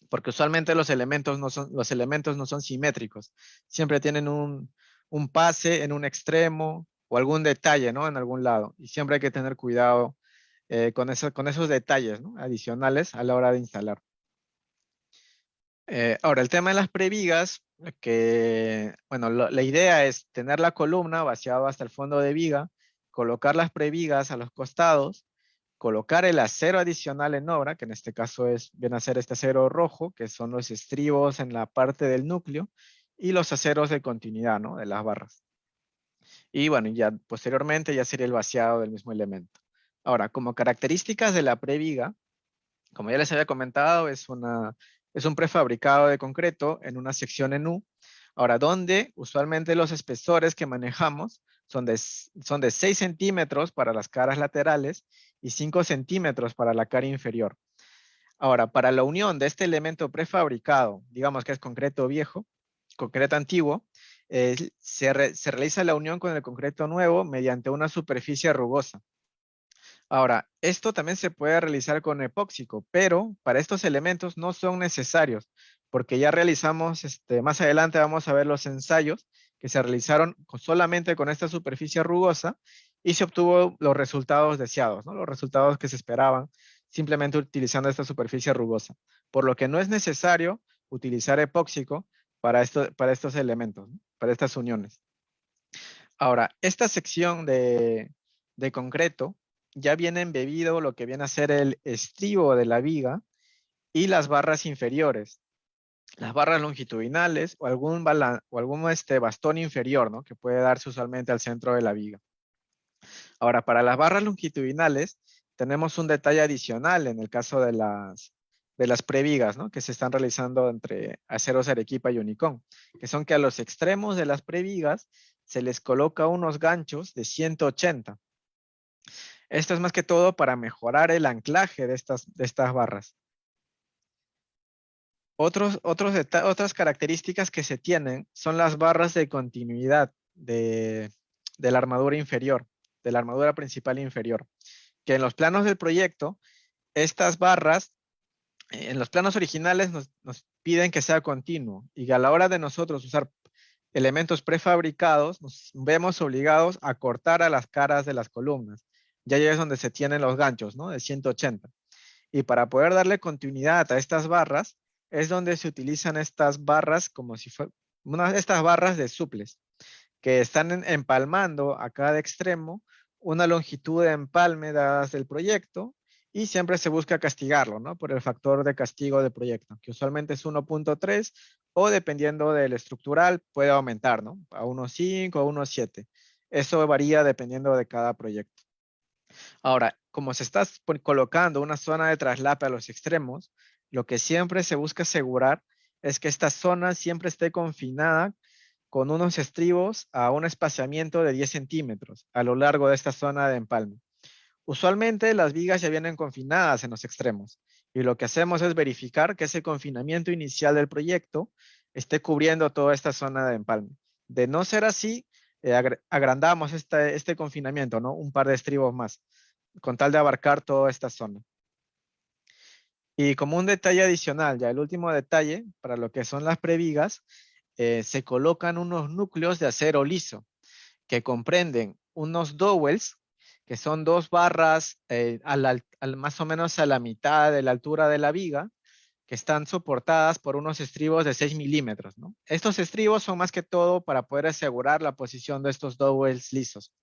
Porque usualmente los elementos no son simétricos. Siempre tienen un pase en un extremo o algún detalle, ¿no? En algún lado. Y siempre hay que tener cuidado con esos detalles, ¿no? Adicionales a la hora de instalar. Ahora, el tema de las previgas, que, bueno, la idea es tener la columna vaciada hasta el fondo de viga, colocar las previgas a los costados, colocar el acero adicional en obra, que en este caso viene a ser este acero rojo, que son los estribos en la parte del núcleo, y los aceros de continuidad, ¿no? De las barras. Y bueno, ya posteriormente ya sería el vaciado del mismo elemento. Ahora, como características de la previga, como ya les había comentado, es un prefabricado de concreto en una sección en U. Ahora, donde usualmente los espesores que manejamos son de 6 centímetros para las caras laterales y 5 centímetros para la cara inferior. Ahora, para la unión de este elemento prefabricado, digamos que es concreto viejo, concreto antiguo, se realiza la unión con el concreto nuevo mediante una superficie rugosa. Ahora, esto también se puede realizar con epóxico, pero para estos elementos no son necesarios, porque ya realizamos, más adelante vamos a ver los ensayos que se realizaron solamente con esta superficie rugosa y se obtuvo los resultados deseados, ¿no? Los resultados que se esperaban simplemente utilizando esta superficie rugosa, por lo que no es necesario utilizar epóxico para estos elementos, ¿no? Para estas uniones. Ahora, esta sección de concreto ya viene embebido lo que viene a ser el estribo de la viga y las barras inferiores, las barras longitudinales o algún bastón inferior, ¿no? Que puede darse usualmente al centro de la viga. Ahora, para las barras longitudinales tenemos un detalle adicional en el caso de las previgas, ¿no? Que se están realizando entre Aceros Arequipa y Unicón, que son que a los extremos de las previgas se les coloca unos ganchos de 180. Esto es más que todo para mejorar el anclaje de estas barras. Otras características que se tienen son las barras de continuidad de la armadura inferior, de la armadura principal inferior, que en los planos del proyecto, estas barras, en los planos originales nos piden que sea continuo y que a la hora de nosotros usar elementos prefabricados, nos vemos obligados a cortar a las caras de las columnas. Ya es donde se tienen los ganchos, ¿no? De 180. Y para poder darle continuidad a estas barras, es donde se utilizan estas barras como si fueran estas barras de suples, que están empalmando a cada extremo una longitud de empalme dadas del proyecto y siempre se busca castigarlo, ¿no? Por el factor de castigo del proyecto, que usualmente es 1.3 o dependiendo del estructural puede aumentar, ¿no? A 1.5 o 1.7. Eso varía dependiendo de cada proyecto. Ahora, como se está colocando una zona de traslape a los extremos, lo que siempre se busca asegurar es que esta zona siempre esté confinada con unos estribos a un espaciamiento de 10 centímetros a lo largo de esta zona de empalme. Usualmente las vigas ya vienen confinadas en los extremos y lo que hacemos es verificar que ese confinamiento inicial del proyecto esté cubriendo toda esta zona de empalme. De no ser así, agrandamos este confinamiento, ¿no? Un par de estribos más, con tal de abarcar toda esta zona. Y como un detalle adicional, ya el último detalle, para lo que son las previgas, se colocan unos núcleos de acero liso que comprenden unos dowels, que son dos barras más o menos a la mitad de la altura de la viga, que están soportadas por unos estribos de 6 milímetros, ¿no? Estos estribos son más que todo para poder asegurar la posición de estos dowels lisos,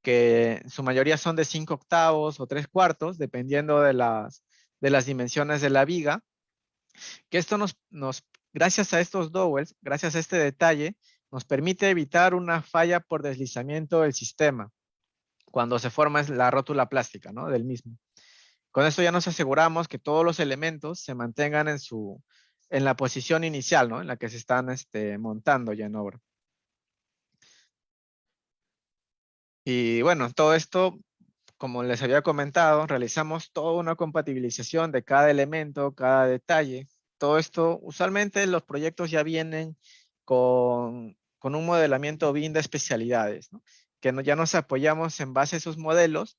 que en su mayoría son de 5 octavos o 3 cuartos, dependiendo de las dimensiones de la viga, que esto gracias a estos dowels, gracias a este detalle, nos permite evitar una falla por deslizamiento del sistema cuando se forma la rótula plástica, ¿no? Del mismo. Con esto ya nos aseguramos que todos los elementos se mantengan en la posición inicial, ¿no? En la que se están montando ya en obra. Y bueno, todo esto, como les había comentado, realizamos toda una compatibilización de cada elemento, cada detalle. Todo esto, usualmente los proyectos ya vienen con un modelamiento BIM de especialidades, ¿no? Que ya nos apoyamos en base a esos modelos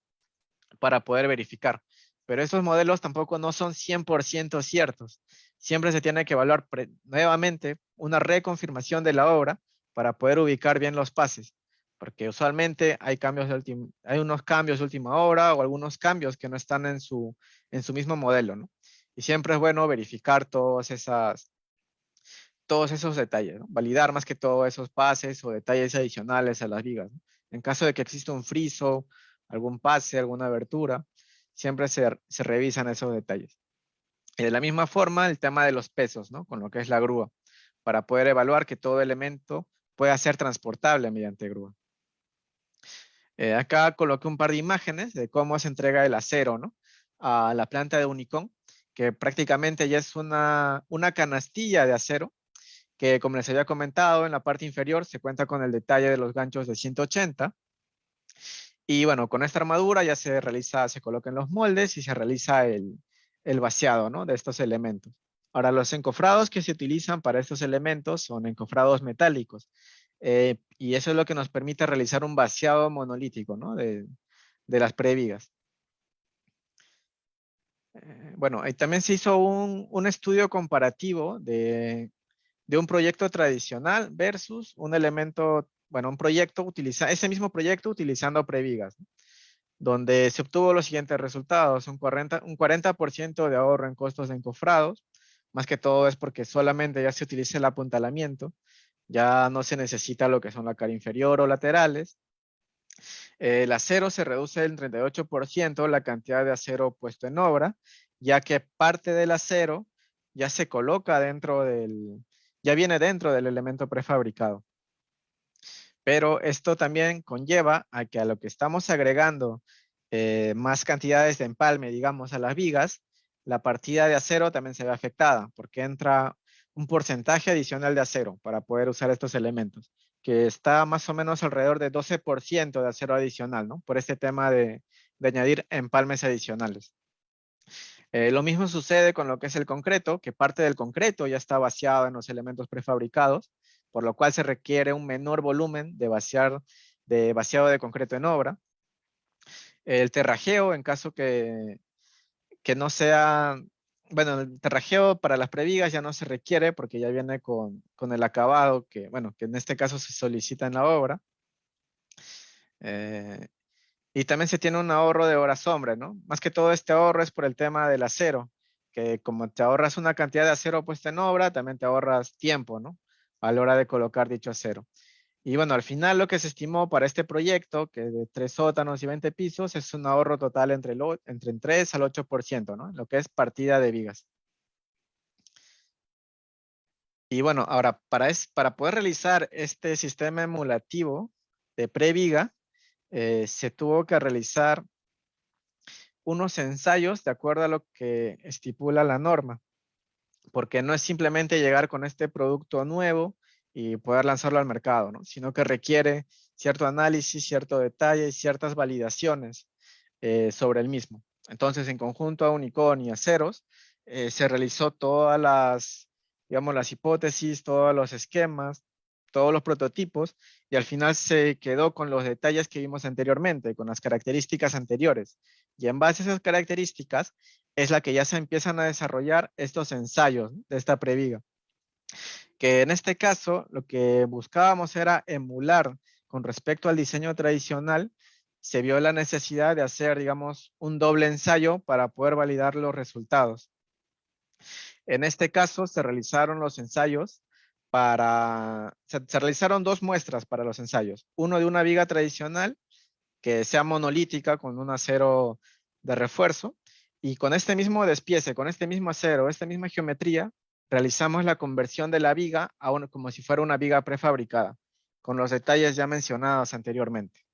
para poder verificar. Pero esos modelos tampoco no son 100% ciertos. Siempre se tiene que evaluar nuevamente una reconfirmación de la obra para poder ubicar bien los pases. Porque usualmente hay unos cambios de última hora o algunos cambios que no están en su mismo modelo, ¿no? Y siempre es bueno verificar todos esos detalles, ¿no? Validar más que todo esos pases o detalles adicionales a las vigas, ¿no? En caso de que exista un friso, algún pase, alguna abertura, siempre se revisan esos detalles. Y de la misma forma, el tema de los pesos, ¿no? Con lo que es la grúa, para poder evaluar que todo elemento pueda ser transportable mediante grúa. Acá coloqué un par de imágenes de cómo se entrega el acero, ¿no? A la planta de Unicón, que prácticamente ya es una canastilla de acero que, como les había comentado, en la parte inferior se cuenta con el detalle de los ganchos de 180. Y bueno, con esta armadura ya se colocan los moldes y se realiza el vaciado, ¿no? De estos elementos. Ahora, los encofrados que se utilizan para estos elementos son encofrados metálicos. Y eso es lo que nos permite realizar un vaciado monolítico, ¿no? De las previgas. Bueno, y también se hizo un estudio comparativo de un proyecto tradicional versus un elemento, bueno, un proyecto ese mismo proyecto utilizando previgas, ¿no? Donde se obtuvo los siguientes resultados: un 40% de ahorro en costos de encofrados. Más que todo es porque solamente ya se utiliza el apuntalamiento, ya no se necesita lo que son la cara inferior o laterales. El acero se reduce en 38% la cantidad de acero puesto en obra, ya que parte del acero ya se coloca ya viene dentro del elemento prefabricado. Pero esto también conlleva a que a lo que estamos agregando más cantidades de empalme, digamos, a las vigas, la partida de acero también se ve afectada, porque entra un porcentaje adicional de acero para poder usar estos elementos, que está más o menos alrededor de 12% de acero adicional, ¿no? Por este tema de añadir empalmes adicionales. Lo mismo sucede con lo que es el concreto, que parte del concreto ya está vaciado en los elementos prefabricados, por lo cual se requiere un menor volumen de vaciado de concreto en obra. El terrajeo, en caso que no sea, bueno, el terrajeo para las previgas ya no se requiere porque ya viene con el acabado que, bueno, que en este caso se solicita en la obra. Y también se tiene un ahorro de horas hombre, ¿no? Más que todo este ahorro es por el tema del acero, que como te ahorras una cantidad de acero puesta en obra, también te ahorras tiempo, ¿no? A la hora de colocar dicho acero. Y bueno, al final lo que se estimó para este proyecto, que de 3 sótanos y 20 pisos, es un ahorro total entre el 3 al 8%, ¿no? Lo que es partida de vigas. Y bueno, ahora, para poder realizar este sistema emulativo de previga, se tuvo que realizar unos ensayos de acuerdo a lo que estipula la norma, porque no es simplemente llegar con este producto nuevo y poder lanzarlo al mercado, ¿no? Sino que requiere cierto análisis, cierto detalle y ciertas validaciones sobre el mismo. Entonces, en conjunto a Unicon y Aceros, se realizó todas digamos, las hipótesis, todos los esquemas, todos los prototipos, y al final se quedó con los detalles que vimos anteriormente, con las características anteriores. Y en base a esas características es la que ya se empiezan a desarrollar estos ensayos de esta previga. Que en este caso lo que buscábamos era emular con respecto al diseño tradicional. Se vio la necesidad de hacer, digamos, un doble ensayo para poder validar los resultados. En este caso se realizaron los ensayos se realizaron 2 muestras para los ensayos. Uno de una viga tradicional que sea monolítica con un acero de refuerzo, y con este mismo despiece, con este mismo acero, esta misma geometría, realizamos la conversión de la viga como si fuera una viga prefabricada, con los detalles ya mencionados anteriormente.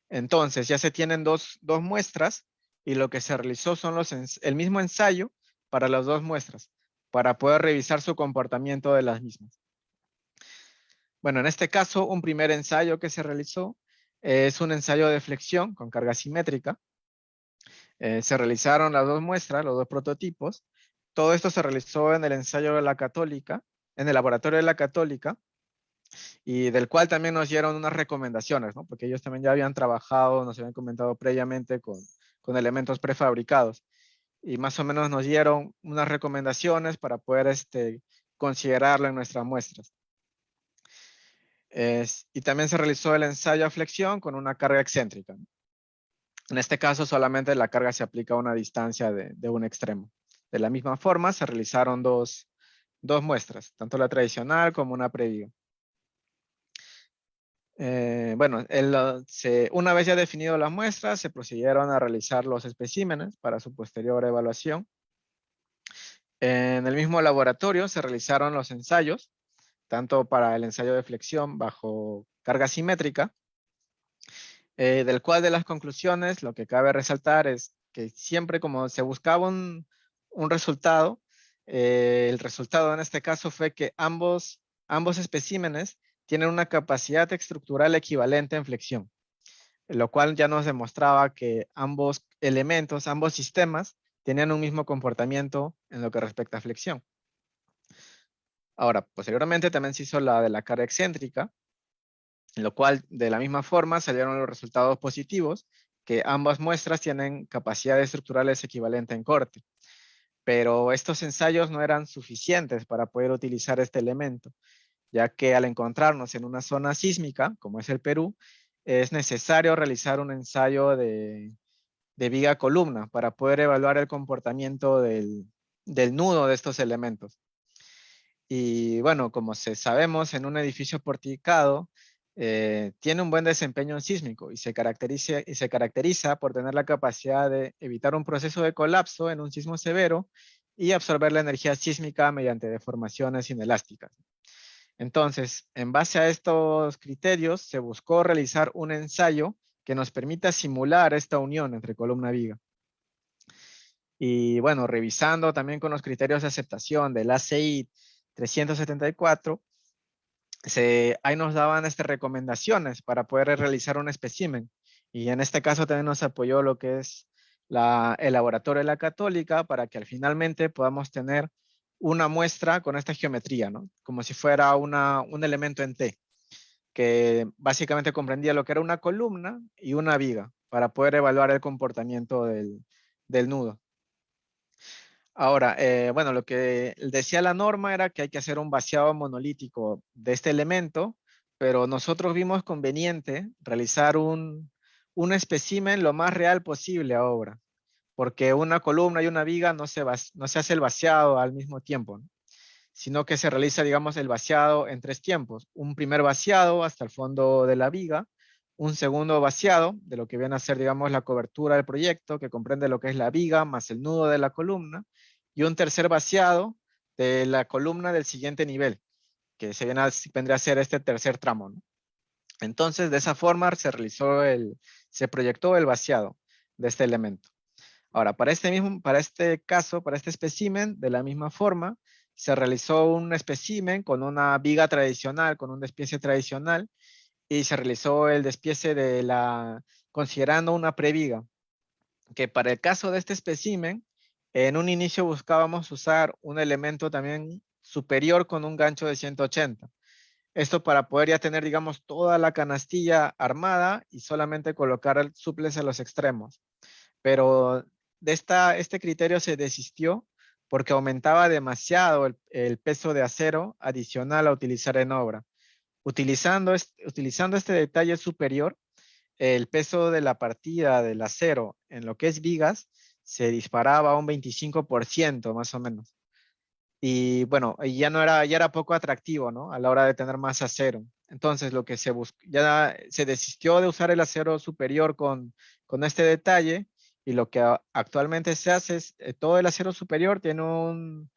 Entonces ya se tienen dos muestras, y lo que se realizó son el mismo ensayo para las 2 muestras, para poder revisar su comportamiento de las mismas. Bueno, en este caso, un primer ensayo que se realizó es un ensayo de flexión con carga simétrica. Se realizaron las 2 muestras, los 2 prototipos. Todo esto se realizó en el ensayo de la Católica, en el laboratorio de la Católica, y del cual también nos dieron unas recomendaciones, ¿no? Porque ellos también ya habían trabajado, nos habían comentado previamente con elementos prefabricados. Y más o menos nos dieron unas recomendaciones para poder considerarlo en nuestras muestras. Y también se realizó el ensayo a flexión con una carga excéntrica. En este caso solamente la carga se aplica a una distancia de un extremo. De la misma forma se realizaron dos muestras, tanto la tradicional como una previa. Bueno, una vez ya definido las muestras, se procedieron a realizar los especímenes para su posterior evaluación. En el mismo laboratorio se realizaron los ensayos, tanto para el ensayo de flexión bajo carga simétrica, del cual de las conclusiones lo que cabe resaltar es que siempre como se buscaba un resultado, el resultado en este caso fue que ambos especímenes tienen una capacidad estructural equivalente en flexión, lo cual ya nos demostraba que ambos elementos, ambos sistemas, tenían un mismo comportamiento en lo que respecta a flexión. Ahora, posteriormente también se hizo la de la carga excéntrica, en lo cual de la misma forma salieron los resultados positivos, que ambas muestras tienen capacidades estructurales equivalentes en corte. pero estos ensayos no eran suficientes para poder utilizar este elemento, ya que al encontrarnos en una zona sísmica, como es el Perú, es necesario realizar un ensayo de viga columna para poder evaluar el comportamiento del nudo de estos elementos. Y bueno, como sabemos, en un edificio porticado tiene un buen desempeño sísmico y se caracteriza por tener la capacidad de evitar un proceso de colapso en un sismo severo y absorber la energía sísmica mediante deformaciones inelásticas. Entonces, en base a estos criterios, se buscó realizar un ensayo que nos permita simular esta unión entre columna-viga. Y bueno, revisando también con los criterios de aceptación del ACI 374, ahí nos daban recomendaciones para poder realizar un espécimen. Y en este caso también nos apoyó lo que es el laboratorio de la Católica para que finalmente podamos tener una muestra con esta geometría, ¿no? Como si fuera un elemento en T, que básicamente comprendía lo que era una columna y una viga para poder evaluar el comportamiento del nudo. Ahora, bueno, lo que decía la norma era que hay que hacer un vaciado monolítico de este elemento, pero nosotros vimos conveniente realizar un espécimen lo más real posible ahora, porque una columna y una viga no se hace el vaciado al mismo tiempo, ¿no? Sino que se realiza, digamos, el vaciado en 3 tiempos. Un primer vaciado hasta el fondo de la viga, un segundo vaciado de lo que viene a ser, digamos, la cobertura del proyecto, que comprende lo que es la viga más el nudo de la columna, y un tercer vaciado de la columna del siguiente nivel, que vendría a ser este tercer tramo, ¿no? Entonces, de esa forma se proyectó el vaciado de este elemento. Ahora, para este caso, para este espécimen, de la misma forma, se realizó un espécimen con una viga tradicional, con un despiece tradicional, y se realizó el despiece considerando una previga, que para el caso de este espécimen, en un inicio buscábamos usar un elemento también superior con un gancho de 180. Esto para poder ya tener, digamos, toda la canastilla armada y solamente colocar suples a los extremos. Pero este criterio se desistió porque aumentaba demasiado el peso de acero adicional a utilizar en obra. Utilizando este detalle superior, el peso de la partida del acero en lo que es vigas se disparaba a un 25% más o menos. Y bueno, ya era poco atractivo, ¿no? A la hora de tener más acero. Entonces, lo que ya se desistió de usar el acero superior con este detalle, y lo que actualmente se hace es, todo el acero superior tiene un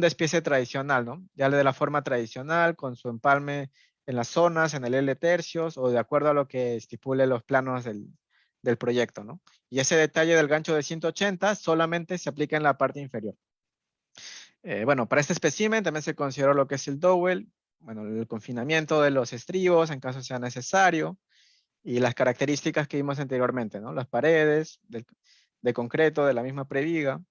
despiece tradicional, ¿no? Ya de la forma tradicional, con su empalme en las zonas, en el L tercios, o de acuerdo a lo que estipule los planos del proyecto, ¿no? Y ese detalle del gancho de 180 solamente se aplica en la parte inferior. Bueno, para este espécimen también se consideró lo que es el dowel, bueno, el confinamiento de los estribos en caso sea necesario, y las características que vimos anteriormente, ¿no? Las paredes de concreto de la misma previga.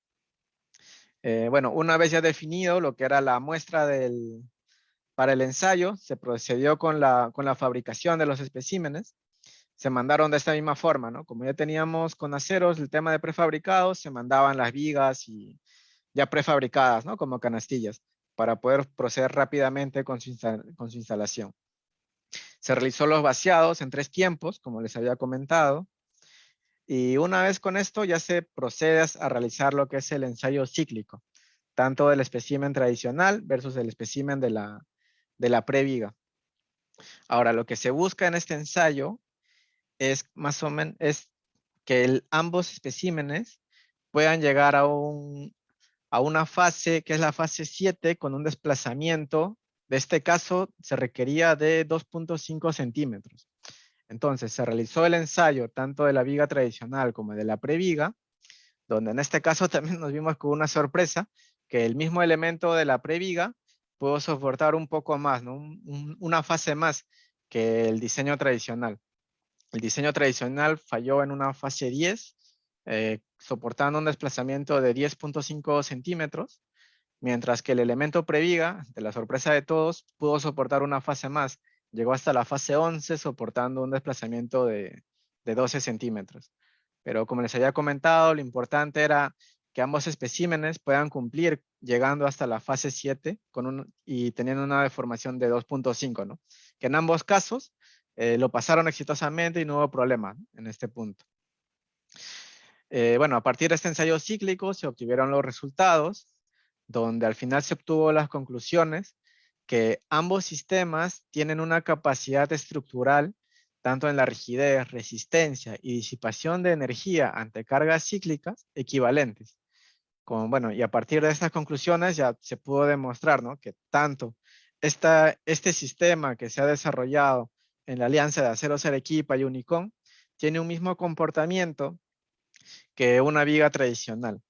Bueno, una vez ya definido lo que era la muestra para el ensayo, se procedió con la fabricación de los especímenes. Se mandaron de esta misma forma, ¿no? Como ya teníamos con aceros el tema de prefabricados, se mandaban las vigas y ya prefabricadas, ¿no? Como canastillas, para poder proceder rápidamente con su instalación. Se realizó los vaciados en 3 tiempos, como les había comentado, y una vez con esto ya se procede a realizar lo que es el ensayo cíclico, tanto del espécimen tradicional versus el espécimen de la previga. Ahora, lo que se busca en este ensayo es más o menos que ambos especímenes puedan llegar a una fase que es la fase 7 con un desplazamiento. De este caso se requería de 2.5 centímetros. Entonces se realizó el ensayo tanto de la viga tradicional como de la previga, donde en este caso también nos vimos con una sorpresa, que el mismo elemento de la previga pudo soportar un poco más, ¿no? Una fase más que el diseño tradicional. El diseño tradicional falló en una fase 10, soportando un desplazamiento de 10.5 centímetros, mientras que el elemento previga, de la sorpresa de todos, pudo soportar una fase más. Llegó hasta la fase 11 soportando un desplazamiento de 12 centímetros. Pero como les había comentado, lo importante era que ambos especímenes puedan cumplir llegando hasta la fase 7 y teniendo una deformación de 2.5, ¿no? Que en ambos casos lo pasaron exitosamente y no hubo problema, ¿no?, en este punto. Bueno, a partir de este ensayo cíclico se obtuvieron los resultados, donde al final se obtuvo las conclusiones que ambos sistemas tienen una capacidad estructural, tanto en la rigidez, resistencia y disipación de energía ante cargas cíclicas equivalentes. Bueno, y a partir de estas conclusiones ya se pudo demostrar, ¿no?, que tanto este sistema que se ha desarrollado en la alianza de Aceros Arequipa y Unicom tiene un mismo comportamiento que una viga tradicional.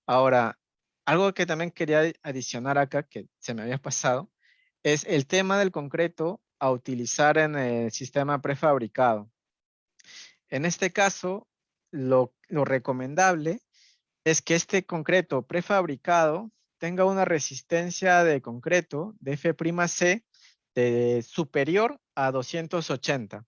Ahora, algo que también quería adicionar acá, que se me había pasado, es el tema del concreto a utilizar en el sistema prefabricado. En este caso, lo recomendable es que este concreto prefabricado tenga una resistencia de concreto de F'C superior a 280. O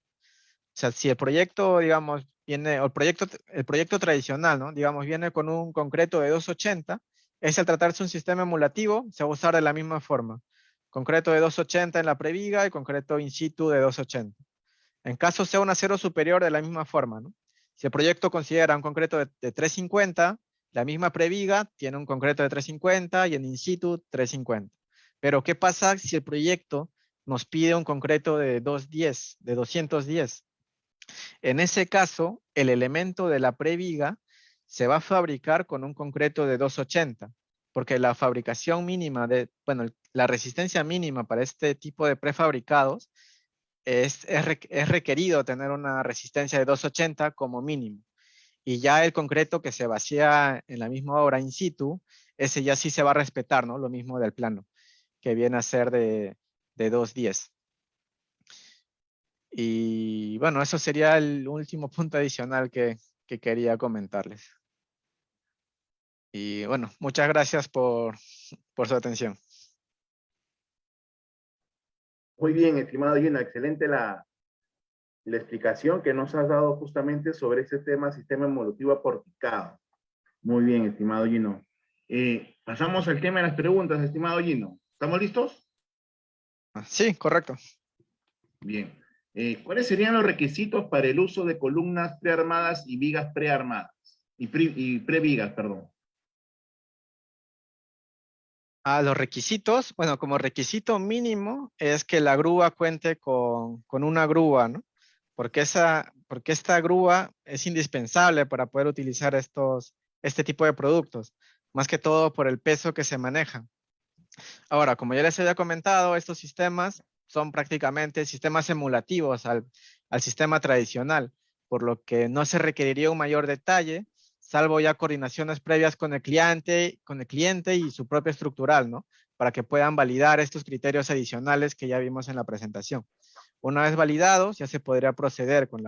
sea, si el proyecto, digamos, viene, o el proyecto tradicional, ¿no?, digamos, viene con un concreto de 280, es al tratarse de un sistema emulativo, se va a usar de la misma forma. Concreto de 280 en la previga y concreto in situ de 280. En caso sea un acero superior, de la misma forma, ¿no? Si el proyecto considera un concreto de 350, la misma previga tiene un concreto de 350 y en in situ 350. Pero ¿qué pasa si el proyecto nos pide un concreto de 210, de 210? En ese caso, el elemento de la previga se va a fabricar con un concreto de 280, porque la fabricación mínima la resistencia mínima para este tipo de prefabricados es requerido tener una resistencia de 280 como mínimo. Y ya el concreto que se vacía en la misma obra in situ, ese ya sí se va a respetar, ¿no? Lo mismo del plano, que viene a ser de 210. Y bueno, eso sería el último punto adicional que quería comentarles. Y bueno, muchas gracias por su atención. Muy bien, estimado Gino, excelente la explicación que nos has dado justamente sobre ese tema, sistema evolutivo aporticado. Muy bien, estimado Gino. Pasamos al tema de las preguntas, estimado Gino. ¿Estamos listos? Sí, correcto. Bien. ¿Cuáles serían los requisitos para el uso de columnas prearmadas y vigas prearmadas? Y previgas, perdón. Los requisitos, bueno, como requisito mínimo es que la grúa cuente con una grúa, ¿no? Porque esta grúa es indispensable para poder utilizar este tipo de productos, más que todo por el peso que se maneja. Ahora, como ya les había comentado, estos sistemas son prácticamente sistemas emulativos al sistema tradicional, por lo que no se requeriría un mayor detalle, salvo ya coordinaciones previas con el cliente y su propio estructural, ¿no? Para que puedan validar estos criterios adicionales que ya vimos en la presentación. Una vez validados, ya se podría proceder con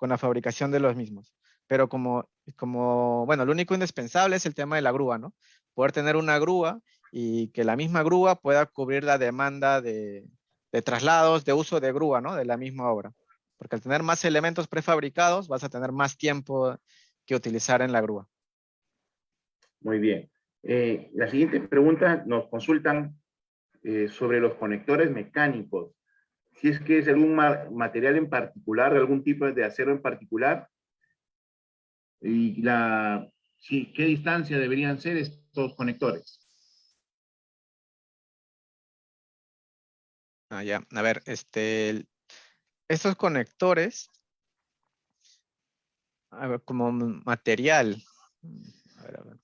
la fabricación de los mismos. Pero bueno, lo único indispensable es el tema de la grúa, ¿no? Poder tener una grúa y que la misma grúa pueda cubrir la demanda de traslados, de uso de grúa, ¿no?, de la misma obra. Porque al tener más elementos prefabricados, vas a tener más tiempo que utilizar en la grúa. Muy bien. La siguiente pregunta nos consultan sobre los conectores mecánicos. Si es que es algún material en particular, algún tipo de acero en particular, y qué distancia deberían ser estos conectores. Ya. A ver, estos conectores, a ver, como material. A ver.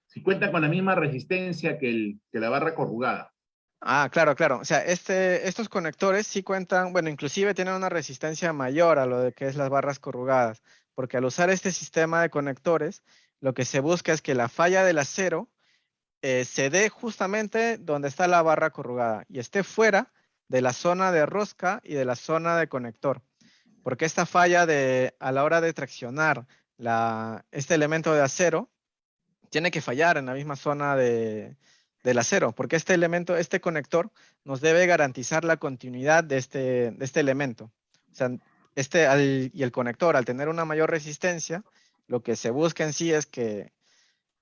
Si cuentan con la misma resistencia que la barra corrugada. Claro, claro. O sea, estos conectores sí cuentan, bueno, inclusive tienen una resistencia mayor a lo de que es las barras corrugadas, porque al usar este sistema de conectores, lo que se busca es que la falla del acero se dé justamente donde está la barra corrugada y esté fuera de la zona de rosca y de la zona de conector. Porque esta falla a la hora de traccionar este elemento de acero tiene que fallar en la misma zona del acero, porque este conector nos debe garantizar la continuidad de este elemento. O sea, y el conector, al tener una mayor resistencia, lo que se busca en sí es que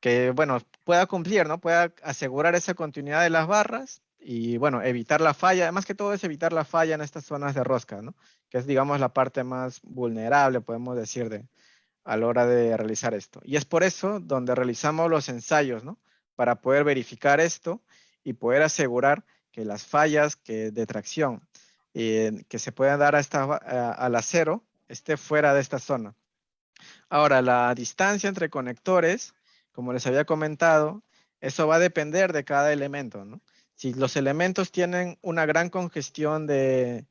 que, bueno, pueda cumplir, ¿no? Pueda asegurar esa continuidad de las barras y, bueno, evitar la falla. Más que todo es evitar la falla en estas zonas de rosca, ¿no? Que es, digamos, la parte más vulnerable, podemos decir, a la hora de realizar esto. Y es por eso donde realizamos los ensayos, ¿no? Para poder verificar esto y poder asegurar que las fallas de tracción que se puedan dar al acero esté fuera de esta zona. Ahora, la distancia entre conectores, como les había comentado, eso va a depender de cada elemento, ¿no? Si los elementos tienen una gran congestión de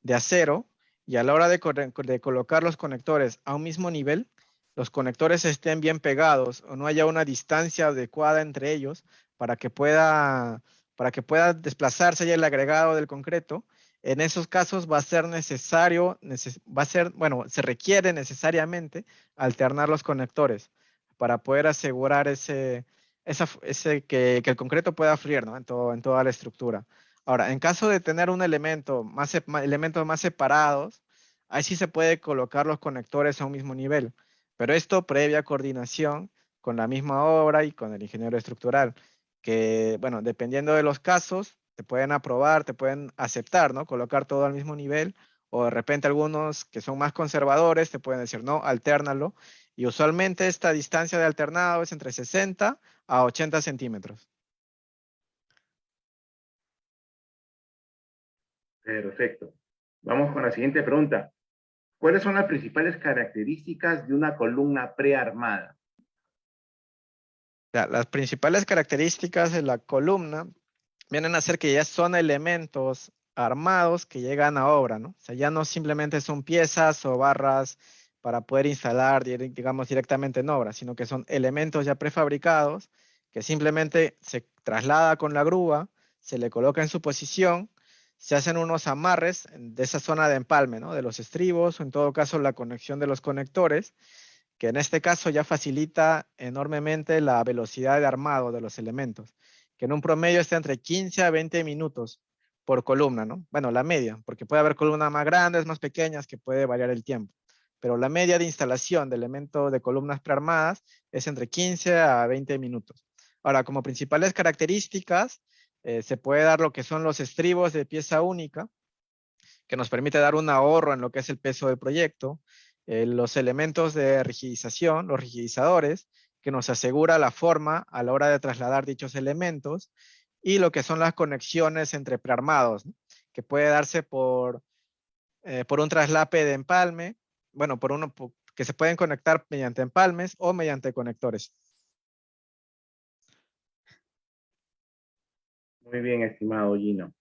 acero y a la hora de colocar los conectores a un mismo nivel, los conectores estén bien pegados o no haya una distancia adecuada entre ellos para que pueda desplazarse ya el agregado del concreto, en esos casos va a ser necesario, bueno, se requiere necesariamente alternar los conectores para poder asegurar que el concreto pueda fluir, ¿no? En toda la estructura. Ahora, en caso de tener un elementos más separados, ahí sí se puede colocar los conectores a un mismo nivel, pero esto previa coordinación con la misma obra y con el ingeniero estructural, que, bueno, dependiendo de los casos, te pueden aprobar, te pueden aceptar, ¿no? Colocar todo al mismo nivel, o de repente algunos que son más conservadores te pueden decir, no, altérnalo. Y usualmente esta distancia de alternado es entre 60 a 80 centímetros. Perfecto. Vamos con la siguiente pregunta. ¿Cuáles son las principales características de una columna prearmada? Las principales características de la columna vienen a ser que ya son elementos armados que llegan a obra, ¿no? O sea, ya no simplemente son piezas o barras para poder instalar, digamos, directamente en obra, sino que son elementos ya prefabricados que simplemente se traslada con la grúa, se le coloca en su posición, se hacen unos amarres de esa zona de empalme, ¿no? De los estribos o en todo caso la conexión de los conectores, que en este caso ya facilita enormemente la velocidad de armado de los elementos, que en un promedio está entre 15 a 20 minutos por columna, ¿no? Bueno, la media, porque puede haber columnas más grandes, más pequeñas, que puede variar el tiempo. Pero la media de instalación de elementos de columnas prearmadas es entre 15 a 20 minutos. Ahora, como principales características, se puede dar lo que son los estribos de pieza única, que nos permite dar un ahorro en lo que es el peso del proyecto, los elementos de rigidización, los rigidizadores, que nos asegura la forma a la hora de trasladar dichos elementos, y lo que son las conexiones entre prearmados, ¿no? Que puede darse por un traslape de empalme, bueno, que se pueden conectar mediante empalmes o mediante conectores. Muy bien, estimado Gino.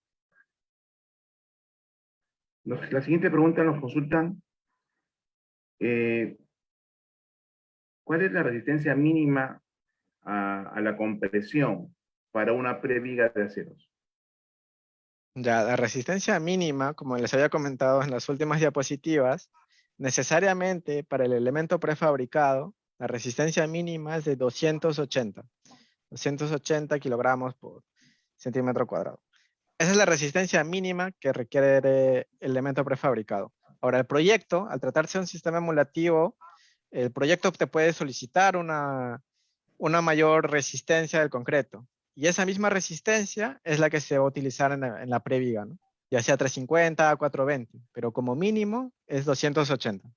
La siguiente pregunta nos consultan, eh, ¿cuál es la resistencia mínima a la compresión para una previga de aceros? Ya, la resistencia mínima, como les había comentado en las últimas diapositivas, necesariamente para el elemento prefabricado, la resistencia mínima es de 280 kilogramos por centímetro cuadrado. Esa es la resistencia mínima que requiere el elemento prefabricado. Ahora, el proyecto, al tratarse de un sistema emulativo, el proyecto te puede solicitar una mayor resistencia del concreto. Y esa misma resistencia es la que se va a utilizar en la previga, ¿no? Ya sea 350, 420, pero como mínimo es 280.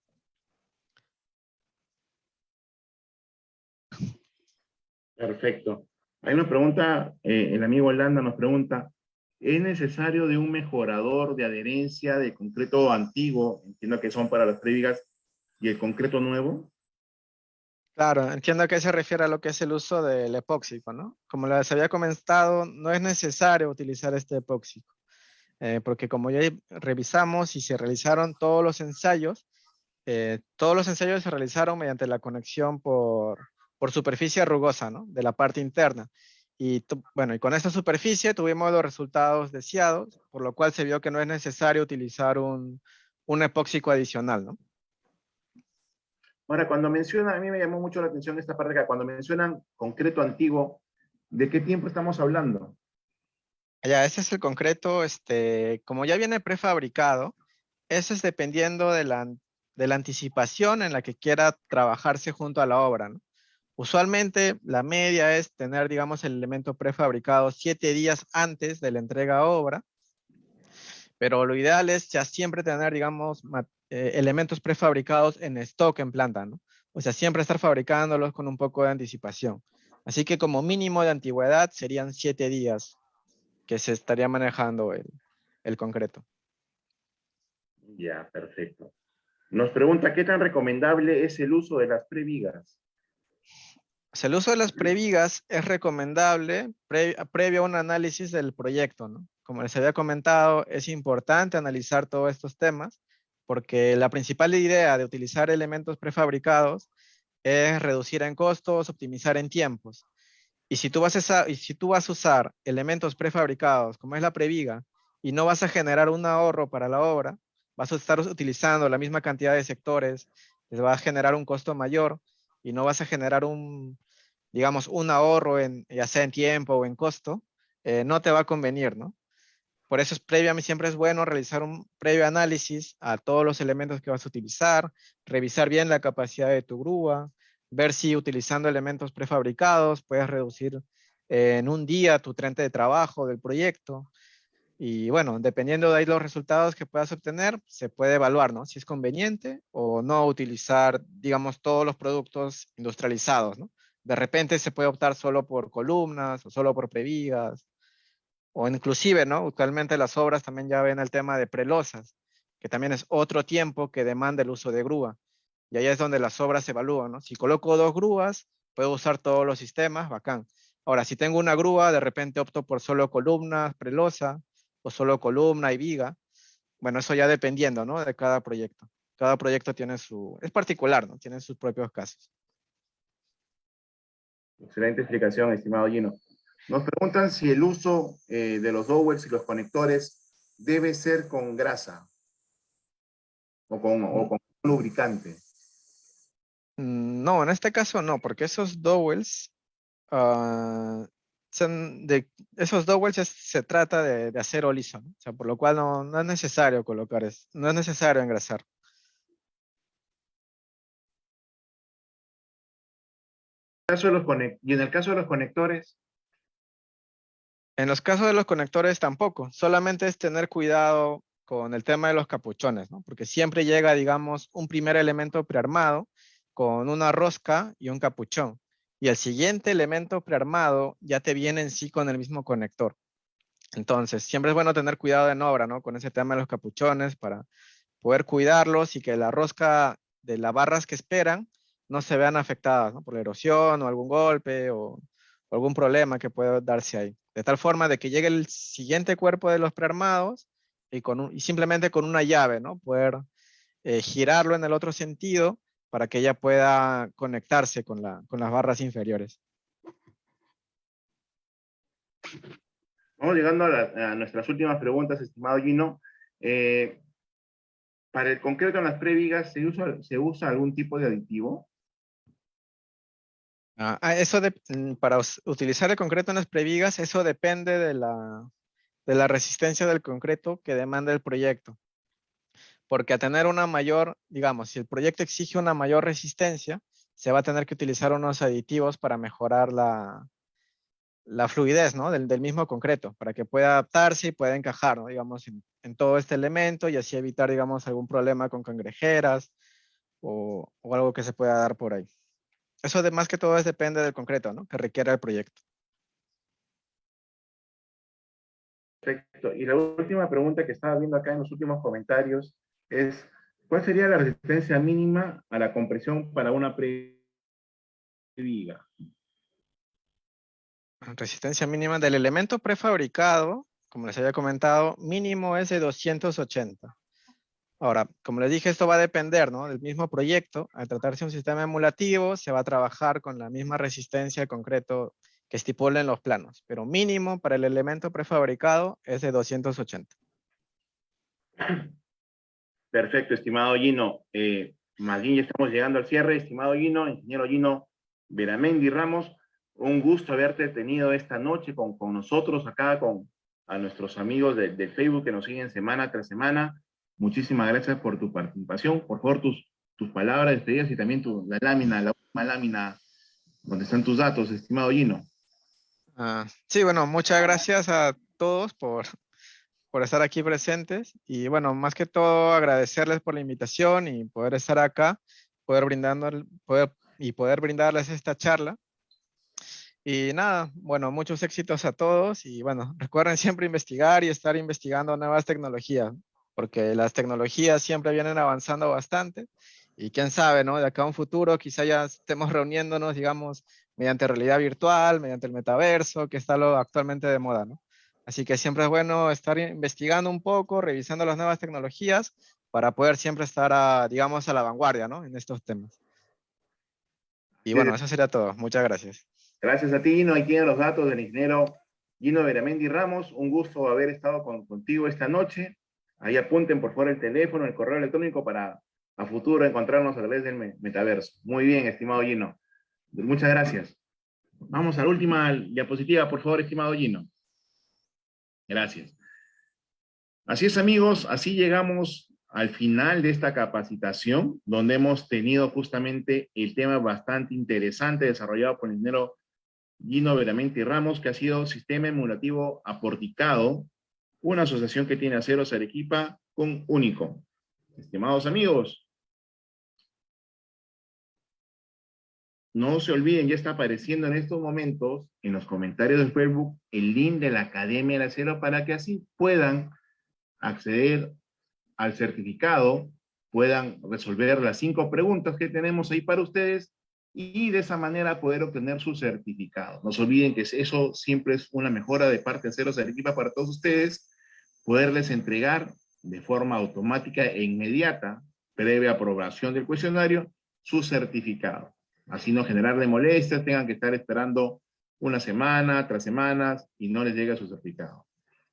Perfecto. Hay una pregunta, el amigo Holanda nos pregunta, ¿es necesario de un mejorador de adherencia de concreto antiguo, entiendo que son para las previgas, y el concreto nuevo? Claro, entiendo a qué se refiere a lo que es el uso del epóxico, ¿no? Como les había comentado, no es necesario utilizar este epóxico, porque como ya revisamos y se realizaron todos los ensayos se realizaron mediante la conexión por superficie rugosa, ¿no? De la parte interna. Bueno, y con esta superficie tuvimos los resultados deseados, por lo cual se vio que no es necesario utilizar un epóxico adicional, ¿no? Ahora, cuando mencionan, a mí me llamó mucho la atención esta parte acá, cuando mencionan concreto antiguo, ¿de qué tiempo estamos hablando? Ya, ese es el concreto, como ya viene prefabricado, eso es dependiendo de la anticipación en la que quiera trabajarse junto a la obra, ¿no? Usualmente la media es tener, digamos, el elemento prefabricado 7 días antes de la entrega a obra, pero lo ideal es ya siempre tener, digamos, elementos prefabricados en stock en planta, ¿no? O sea, siempre estar fabricándolos con un poco de anticipación. Así que como mínimo de antigüedad serían 7 días que se estaría manejando el concreto. Ya, perfecto. Nos pregunta, ¿qué tan recomendable es el uso de las previgas? O sea, el uso de las previgas es recomendable previo a un análisis del proyecto, ¿no? Como les había comentado, es importante analizar todos estos temas porque la principal idea de utilizar elementos prefabricados es reducir en costos, optimizar en tiempos. Y si tú vas a usar elementos prefabricados, como es la previga, y no vas a generar un ahorro para la obra, vas a estar utilizando la misma cantidad de sectores, les va a generar un costo mayor y no vas a generar digamos, un ahorro ya sea en tiempo o en costo, no te va a convenir, ¿no? Por eso siempre es bueno realizar un previo análisis a todos los elementos que vas a utilizar, revisar bien la capacidad de tu grúa, ver si utilizando elementos prefabricados puedes reducir en un día tu tren de trabajo del proyecto. Y bueno, dependiendo de ahí los resultados que puedas obtener, se puede evaluar, ¿no? Si es conveniente o no utilizar, digamos, todos los productos industrializados, ¿no? De repente se puede optar solo por columnas o solo por previgas o inclusive, ¿no? Actualmente las obras también ya ven el tema de prelosas, que también es otro tiempo que demanda el uso de grúa. Y ahí es donde las obras se evalúan, ¿no? Si coloco 2 grúas, puedo usar todos los sistemas, bacán. Ahora, si tengo una grúa, de repente opto por solo columnas, prelosa, o solo columna y viga. Bueno, eso ya dependiendo, ¿no? De cada proyecto. Cada proyecto es particular, ¿no? Tiene sus propios casos. Excelente explicación, estimado Gino. Nos preguntan si el uso de los dowels y los conectores debe ser con grasa o Mm, con lubricante. No, en este caso no, porque esos dowels ah, esos dowels se trata de acero liso, ¿no? O sea, por lo cual no es necesario colocar no es necesario engrasar. Y en el caso de los conectores, En los casos de los conectores tampoco, solamente es tener cuidado con el tema de los capuchones, ¿no? Porque siempre llega, digamos, un primer elemento prearmado con una rosca y un capuchón. Y el siguiente elemento prearmado ya te viene en sí con el mismo conector. Entonces, siempre es bueno tener cuidado en obra, ¿no? Con ese tema de los capuchones para poder cuidarlos y que la rosca de las barras que esperan no se vean afectadas, ¿no? Por la erosión o algún golpe o algún problema que pueda darse ahí. De tal forma de que llegue el siguiente cuerpo de los prearmados y simplemente con una llave, ¿no? Poder girarlo en el otro sentido para que ella pueda conectarse con las barras inferiores. vamos llegando a nuestras últimas preguntas, estimado Gino. Eh, para el concreto en las previgas, ¿se usa algún tipo de aditivo? Para utilizar el concreto en las previgas, eso depende de la resistencia del concreto que demanda el proyecto. Porque a tener una mayor, digamos, si el proyecto exige una mayor resistencia, se va a tener que utilizar unos aditivos para mejorar la fluidez, ¿no? Del mismo concreto, para que pueda adaptarse y pueda encajar, ¿no? Digamos, en todo este elemento y así evitar, digamos, algún problema con cangrejeras o algo que se pueda dar por ahí. Eso de más que todo depende del concreto, ¿no? Que requiera el proyecto. Perfecto. Y la última pregunta que estaba viendo acá en los últimos comentarios es, ¿cuál sería la resistencia mínima a la compresión para una previga? Resistencia mínima del elemento prefabricado, como les había comentado, mínimo es de 280. Ahora, como les dije, esto va a depender, ¿no? Del mismo proyecto. Al tratarse de un sistema emulativo, se va a trabajar con la misma resistencia de concreto que estipulen los planos, pero mínimo para el elemento prefabricado es de 280. Perfecto, estimado Gino. Más bien ya estamos llegando al cierre, estimado Gino, ingeniero Gino Veramendi Ramos. Un gusto haberte tenido esta noche con nosotros acá, con a nuestros amigos de Facebook que nos siguen semana tras semana. Muchísimas gracias por tu participación. Por favor, tus palabras despedidas y también la última lámina ¿Dónde están tus datos, estimado Gino? Sí, bueno, muchas gracias a todos por estar aquí presentes y bueno, más que todo agradecerles por la invitación y poder estar acá, poder brindarles esta charla. Y nada, bueno, muchos éxitos a todos y bueno, recuerden siempre investigar y estar investigando nuevas tecnologías, porque las tecnologías siempre vienen avanzando bastante y quién sabe, ¿no? De acá a un futuro quizá ya estemos reuniéndonos, digamos, mediante realidad virtual, mediante el metaverso, que está lo actualmente de moda, ¿no? Así que siempre es bueno estar investigando un poco, revisando las nuevas tecnologías para poder siempre estar, digamos, a la vanguardia, ¿no? En estos temas. Y bueno, eso sería todo. Muchas gracias. Gracias a ti, Gino. Ahí tienen los datos del ingeniero Gino Veramendi Ramos. Un gusto haber estado contigo esta noche. Ahí apunten por favor el teléfono, el correo electrónico para a futuro encontrarnos a través del metaverso. Muy bien, estimado Gino. Muchas gracias. Vamos a la última diapositiva, por favor, estimado Gino. Gracias. Así es, amigos, así llegamos al final de esta capacitación, donde hemos tenido justamente el tema bastante interesante desarrollado por el ingeniero Gino Veramendi Ramos, que ha sido Sistema Emulativo Aporticado, una asociación que tiene Aceros Arequipa con Único. Estimados amigos, no se olviden, ya está apareciendo en estos momentos en los comentarios de Facebook el link de la Academia del Acero para que así puedan acceder al certificado, puedan resolver las 5 preguntas que tenemos ahí para ustedes y de esa manera poder obtener su certificado. No se olviden que eso siempre es una mejora de parte de Aceros Arequipa para todos ustedes, poderles entregar de forma automática e inmediata, previa aprobación del cuestionario, su certificado. Así no generarle molestias, tengan que estar esperando una semana tras semanas y no les llega su certificado.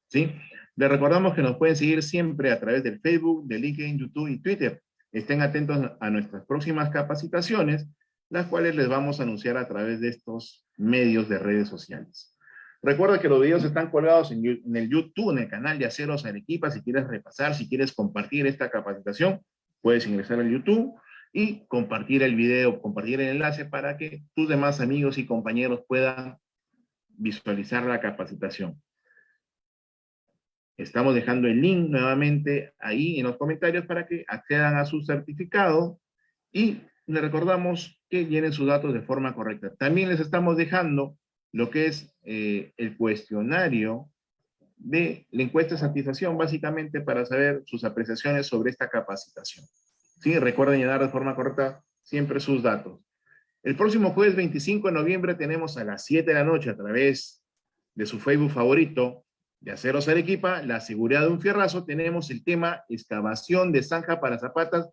¿Sí? Les recordamos que nos pueden seguir siempre a través del Facebook, de LinkedIn, YouTube y Twitter. Estén atentos a nuestras próximas capacitaciones, las cuales les vamos a anunciar a través de estos medios de redes sociales. Recuerda que los videos están colgados en el YouTube, en el canal de Aceros Arequipa. Si quieres repasar, si quieres compartir esta capacitación, puedes ingresar al YouTube y compartir el video, compartir el enlace para que tus demás amigos y compañeros puedan visualizar la capacitación. Estamos dejando el link nuevamente ahí en los comentarios para que accedan a su certificado y les recordamos que llenen sus datos de forma correcta. También les estamos dejando lo que es el cuestionario de la encuesta de satisfacción, básicamente para saber sus apreciaciones sobre esta capacitación. Sí, recuerden llenar de forma correcta siempre sus datos. El próximo jueves 25 de noviembre tenemos a las 7 de la noche a través de su Facebook favorito de Aceros Arequipa, la seguridad de un fierrazo, tenemos el tema excavación de zanja para zapatas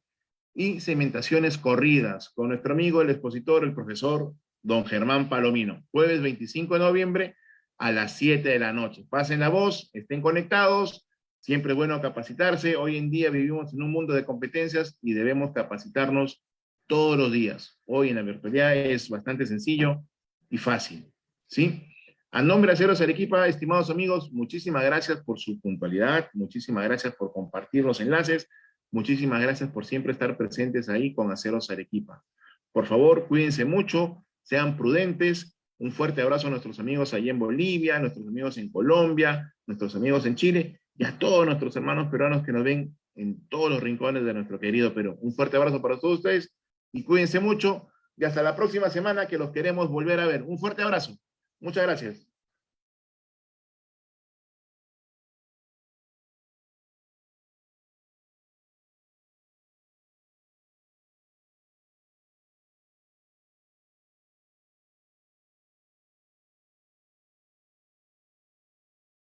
y cementaciones corridas con nuestro amigo, el expositor, el profesor don Germán Palomino. Jueves 25 de noviembre a las 7 de la noche. Pasen la voz, estén conectados, siempre es bueno capacitarse. Hoy en día vivimos en un mundo de competencias y debemos capacitarnos todos los días. Hoy en la virtualidad es bastante sencillo y fácil, ¿sí? A nombre de Aceros Arequipa, estimados amigos, muchísimas gracias por su puntualidad, muchísimas gracias por compartir los enlaces, muchísimas gracias por siempre estar presentes ahí con Aceros Arequipa. Por favor, cuídense mucho, sean prudentes. Un fuerte abrazo a nuestros amigos allí en Bolivia, a nuestros amigos en Colombia, nuestros amigos en Chile y a todos nuestros hermanos peruanos que nos ven en todos los rincones de nuestro querido Perú. Un fuerte abrazo para todos ustedes y cuídense mucho y hasta la próxima semana que los queremos volver a ver. Un fuerte abrazo. Muchas gracias.